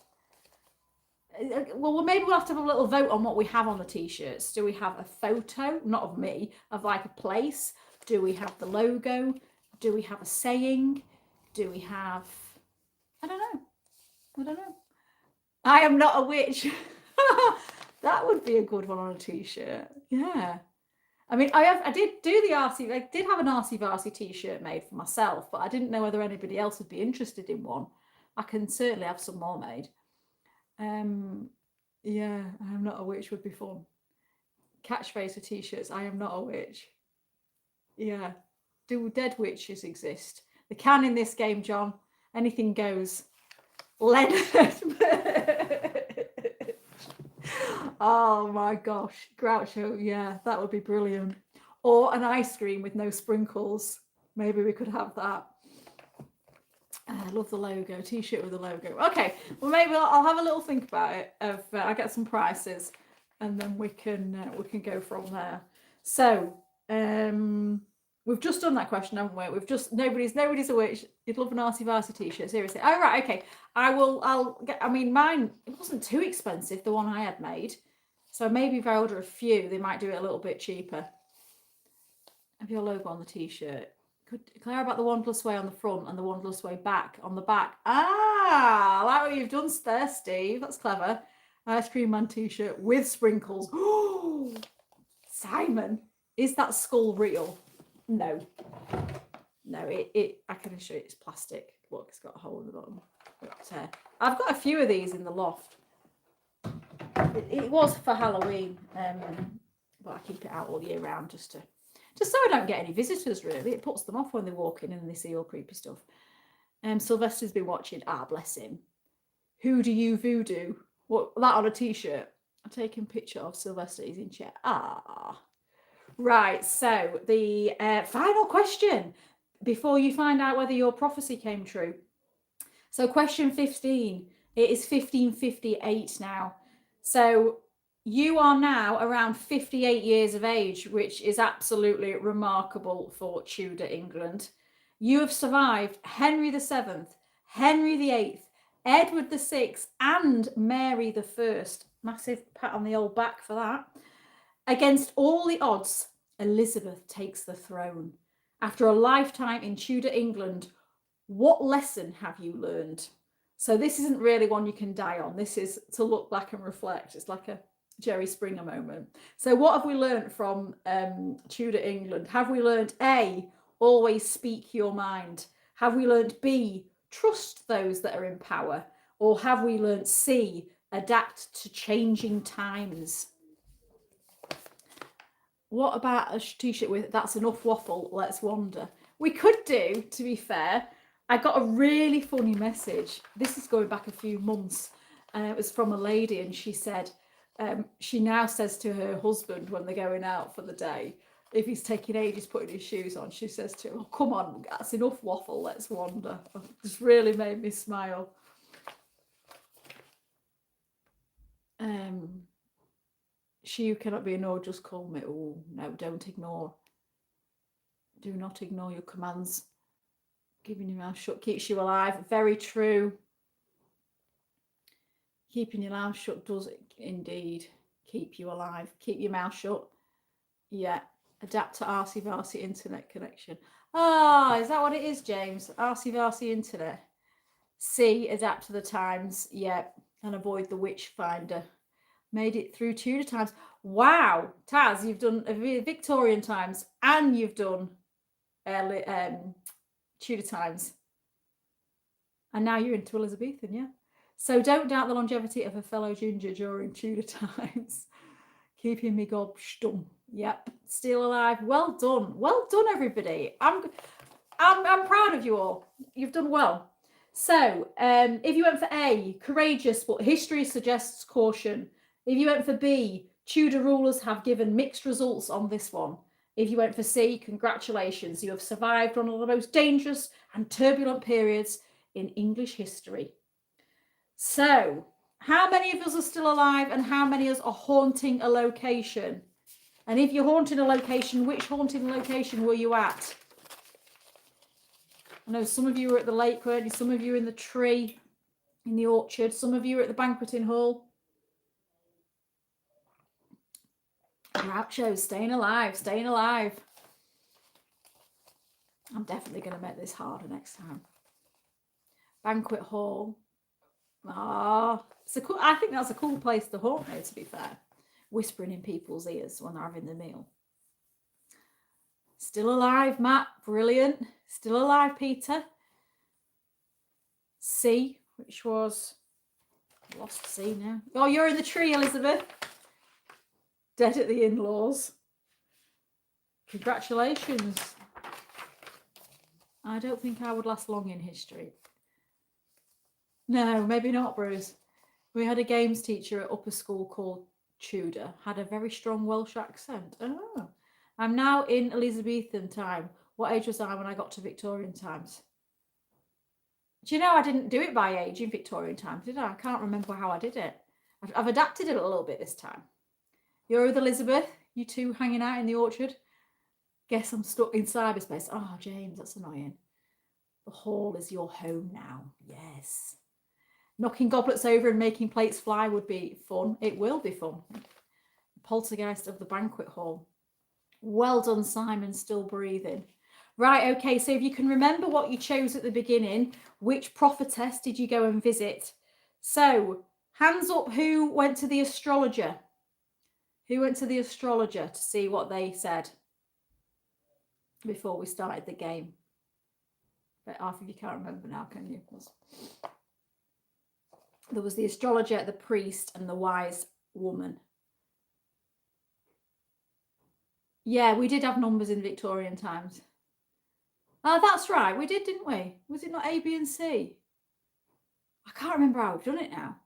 Well, maybe we'll have to have a little vote on what we have on the T-shirts. Do we have a photo, not of me, of like a place? Do we have the logo? Do we have a saying? Do we have... I don't know. I am not a witch. That would be a good one on a T-shirt. Yeah. I mean, I did do the RC. I did have an RC Varsity T-shirt made for myself, but I didn't know whether anybody else would be interested in one. I can certainly have some more made. Yeah, I am not a witch would be fun. Catchphrase for T-shirts. I am not a witch. Yeah. Do dead witches exist? They can in this game, John. Anything goes. Leonard. Oh my gosh, Groucho, yeah, that would be brilliant. Or an ice cream with no sprinkles. Maybe we could have that. I love the logo, T-shirt with the logo. Okay, well maybe I'll have a little think about it. I'll get some prices, and then we can go from there. So we've just done that question, haven't we? We've just nobody's a witch. You'd love an RC Varsity T-shirt, seriously. Oh right, okay. I'll get. I mean, mine, it wasn't too expensive, the one I had made. So maybe if I order a few, they might do it a little bit cheaper. Have your logo on the T-shirt. Could declare about the Wanderless Way on the front and the Wanderless Way back on the back. Ah, I like what you've done there, Steve. That's clever. Ice cream man T-shirt with sprinkles. Oh, Simon, is that skull real? No, it. I can assure you it's plastic. Look, it's got a hole in the bottom. But, I've got a few of these in the loft. It was for Halloween, but I keep it out all year round just so I don't get any visitors, really. It puts them off when they walk in and they see all creepy stuff. Sylvester's been watching. Ah, bless him. Who do you voodoo? What, that on a T-shirt? I'm taking a picture of Sylvester. He's in chat. Ah. Right, so the final question before you find out whether your prophecy came true. So question 15. It is 1558 now. So you are now around 58 years of age, which is absolutely remarkable for Tudor England. You have survived Henry VII, Henry VIII, Edward VI, and Mary I. Massive pat on the old back for that. Against all the odds, Elizabeth takes the throne. After a lifetime in Tudor England, what lesson have you learned? So this isn't really one you can die on. This is to look back and reflect. It's like a Jerry Springer moment. So what have we learned from Tudor England? Have we learned A, always speak your mind? Have we learned B, trust those that are in power? Or have we learned C, adapt to changing times? What about a T-shirt with that's enough waffle, let's wander? We could do, to be fair. I got a really funny message. This is going back a few months. And it was from a lady, and she said, she now says to her husband when they're going out for the day, if he's taking ages putting his shoes on, she says to him, oh, come on, that's enough waffle, let's wander. It's really made me smile. She who cannot be ignored, just call me. Oh, no, don't ignore. Do not ignore your commands. Keeping your mouth shut keeps you alive. Very true. Keeping your mouth shut does indeed keep you alive. Keep your mouth shut. Yeah. Adapt to arsey-varsey internet connection. Ah, is that what it is, James? Arsey-varsey internet. C, adapt to the times. Yeah. And avoid the witch finder. Made it through Tudor times. Wow. Taz, you've done Victorian times and you've done Tudor times. And now you're into Elizabethan, yeah? So don't doubt the longevity of a fellow ginger during Tudor times. Keeping me gob stum. Yep, still alive. Well done, everybody. I'm proud of you all. You've done well. So, if you went for A, courageous, but history suggests caution. If you went for B, Tudor rulers have given mixed results on this one. If you went for C, congratulations, you have survived one of the most dangerous and turbulent periods in English history. So, how many of us are still alive and how many of us are haunting a location? And if you're haunting a location, which haunting location were you at? I know some of you were at the lake, weren't you? Some of you were in the tree, in the orchard. Some of you were at the banqueting hall. Groucho, staying alive, staying alive. I'm definitely going to make this harder next time. Banquet hall. Ah, I think that's a cool place to haunt now, to be fair. Whispering in people's ears when they're having the meal. Still alive, Matt. Brilliant. Still alive, Peter. C, which was... lost C now. Oh, you're in the tree, Elizabeth. Dead at the in-laws. Congratulations. I don't think I would last long in history. No, maybe not, Bruce. We had a games teacher at upper school called Tudor. Had a very strong Welsh accent. Oh. I'm now in Elizabethan time. What age was I when I got to Victorian times? Do you know I didn't do it by age in Victorian times, did I? I can't remember how I did it. I've adapted it a little bit this time. You're with Elizabeth? You two hanging out in the orchard? Guess I'm stuck in cyberspace. Oh, James, that's annoying. The hall is your home now. Yes. Knocking goblets over and making plates fly would be fun. It will be fun. Poltergeist of the banquet hall. Well done, Simon, still breathing. Right, okay, so if you can remember what you chose at the beginning, which prophetess did you go and visit? So, hands up who went to the astrologer. Who went to the astrologer to see what they said before we started the game? But half of you can't remember now, can you? There was the astrologer, the priest, and the wise woman. Yeah, we did have numbers in Victorian times. Oh, that's right. We did, didn't we? Was it not A, B, and C? I can't remember how we've done it now.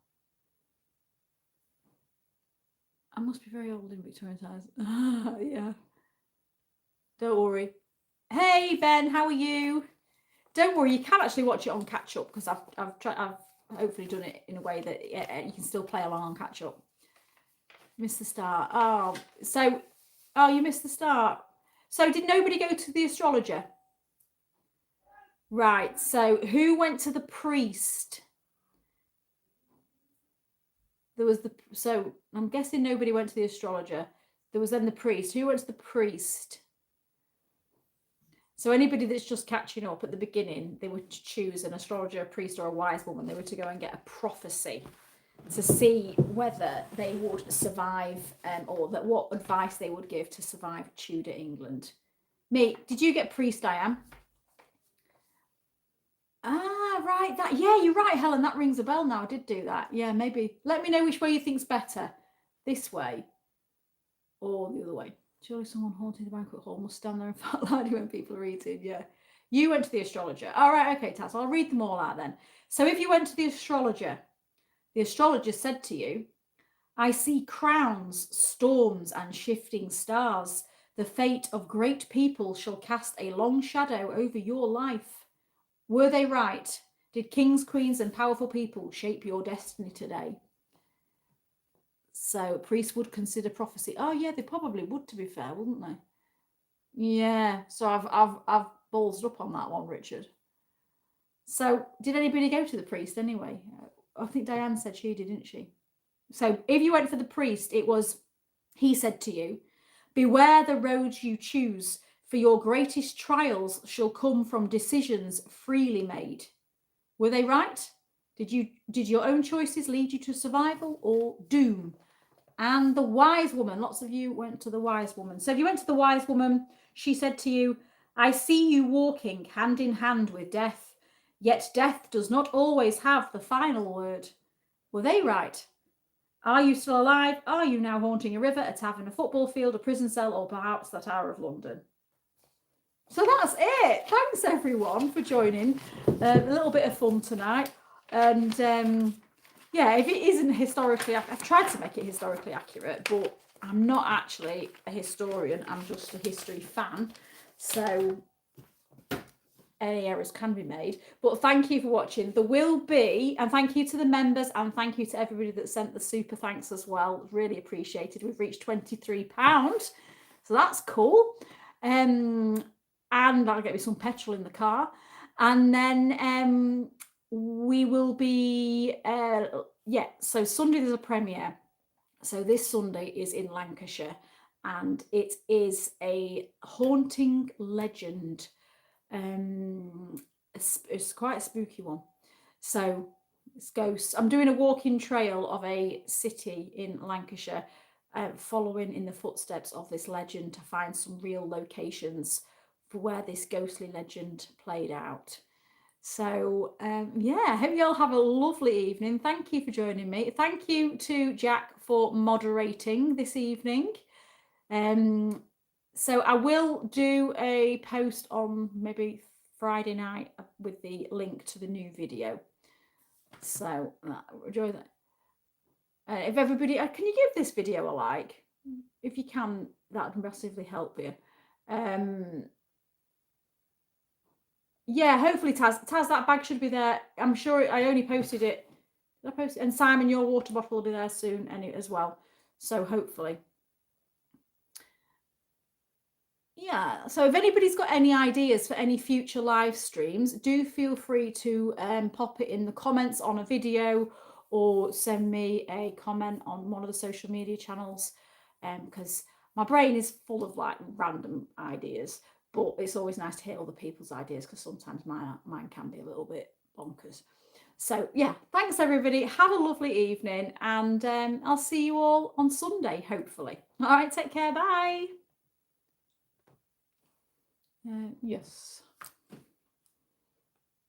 I must be very old in Victorian times. Yeah. Don't worry. Hey, Ben, how are you? Don't worry, you can actually watch it on catch up because I've hopefully done it in a way that you can still play along on catch up. Missed the start. Oh, you missed the start. So did nobody go to the astrologer? Right. So who went to the priest? So I'm guessing nobody went to the astrologer. There was then the priest. Who went to the priest? So anybody that's just catching up at the beginning, they would choose an astrologer, a priest, or a wise woman. They were to go and get a prophecy to see whether they would survive, or what advice they would give to survive Tudor England. Me, did you get priest, Diane? Ah, right. Yeah, you're right, Helen. That rings a bell now. I did do that. Yeah, maybe. Let me know which way you think's better. This way or the other way. Surely someone haunting the banquet hall must stand there and fart loudly when people are eating. Yeah. You went to the astrologer. All right, okay, Taz. I'll read them all out then. So if you went to the astrologer said to you, I see crowns, storms, and shifting stars. The fate of great people shall cast a long shadow over your life. Were they right? Did kings, queens, and powerful people shape your destiny today? So priests would consider prophecy. Oh yeah, they probably would, to be fair, wouldn't they? Yeah. So I've ballsed up on that one, Richard. So did anybody go to the priest anyway? I think Diane said she did, didn't she? So if you went for the priest, it was, he said to you, beware the roads you choose, for your greatest trials shall come from decisions freely made. Were they right? Did your own choices lead you to survival or doom? And the wise woman, lots of you went to the wise woman. So if you went to the wise woman, she said to you, I see you walking hand in hand with death, yet death does not always have the final word. Were they right? Are you still alive? Are you now haunting a river, a tavern, a football field, a prison cell, or perhaps the Tower of London? So that's it. Thanks everyone for joining. A little bit of fun tonight. And yeah, if it isn't historically, I've tried to make it historically accurate, but I'm not actually a historian. I'm just a history fan. So any errors can be made. But thank you for watching. There will be, and thank you to the members, and thank you to everybody that sent the super thanks as well. Really appreciated. We've reached £23. So that's cool. And I'll get me some petrol in the car. And then we will be, so Sunday there's a premiere. So this Sunday is in Lancashire, and it is a haunting legend. It's quite a spooky one. So it's ghosts. I'm doing a walking trail of a city in Lancashire, following in the footsteps of this legend to find some real locations for where this ghostly legend played out. So yeah, I hope you all have a lovely evening. Thank you for joining me. Thank you to Jack for moderating this evening. So I will do a post on maybe Friday night with the link to the new video. So enjoy that. If everybody, can you give this video a like? If you can, that would massively help you. Yeah, hopefully Taz, that bag should be there. I'm sure I only posted it. Did I post it? And Simon, your water bottle will be there soon as well. So hopefully. Yeah, so if anybody's got any ideas for any future live streams, do feel free to pop it in the comments on a video or send me a comment on one of the social media channels, because my brain is full of like random ideas, but it's always nice to hear other people's ideas because sometimes mine can be a little bit bonkers. So yeah, thanks everybody. Have a lovely evening, and I'll see you all on Sunday, hopefully. All right, take care. Bye. Yes.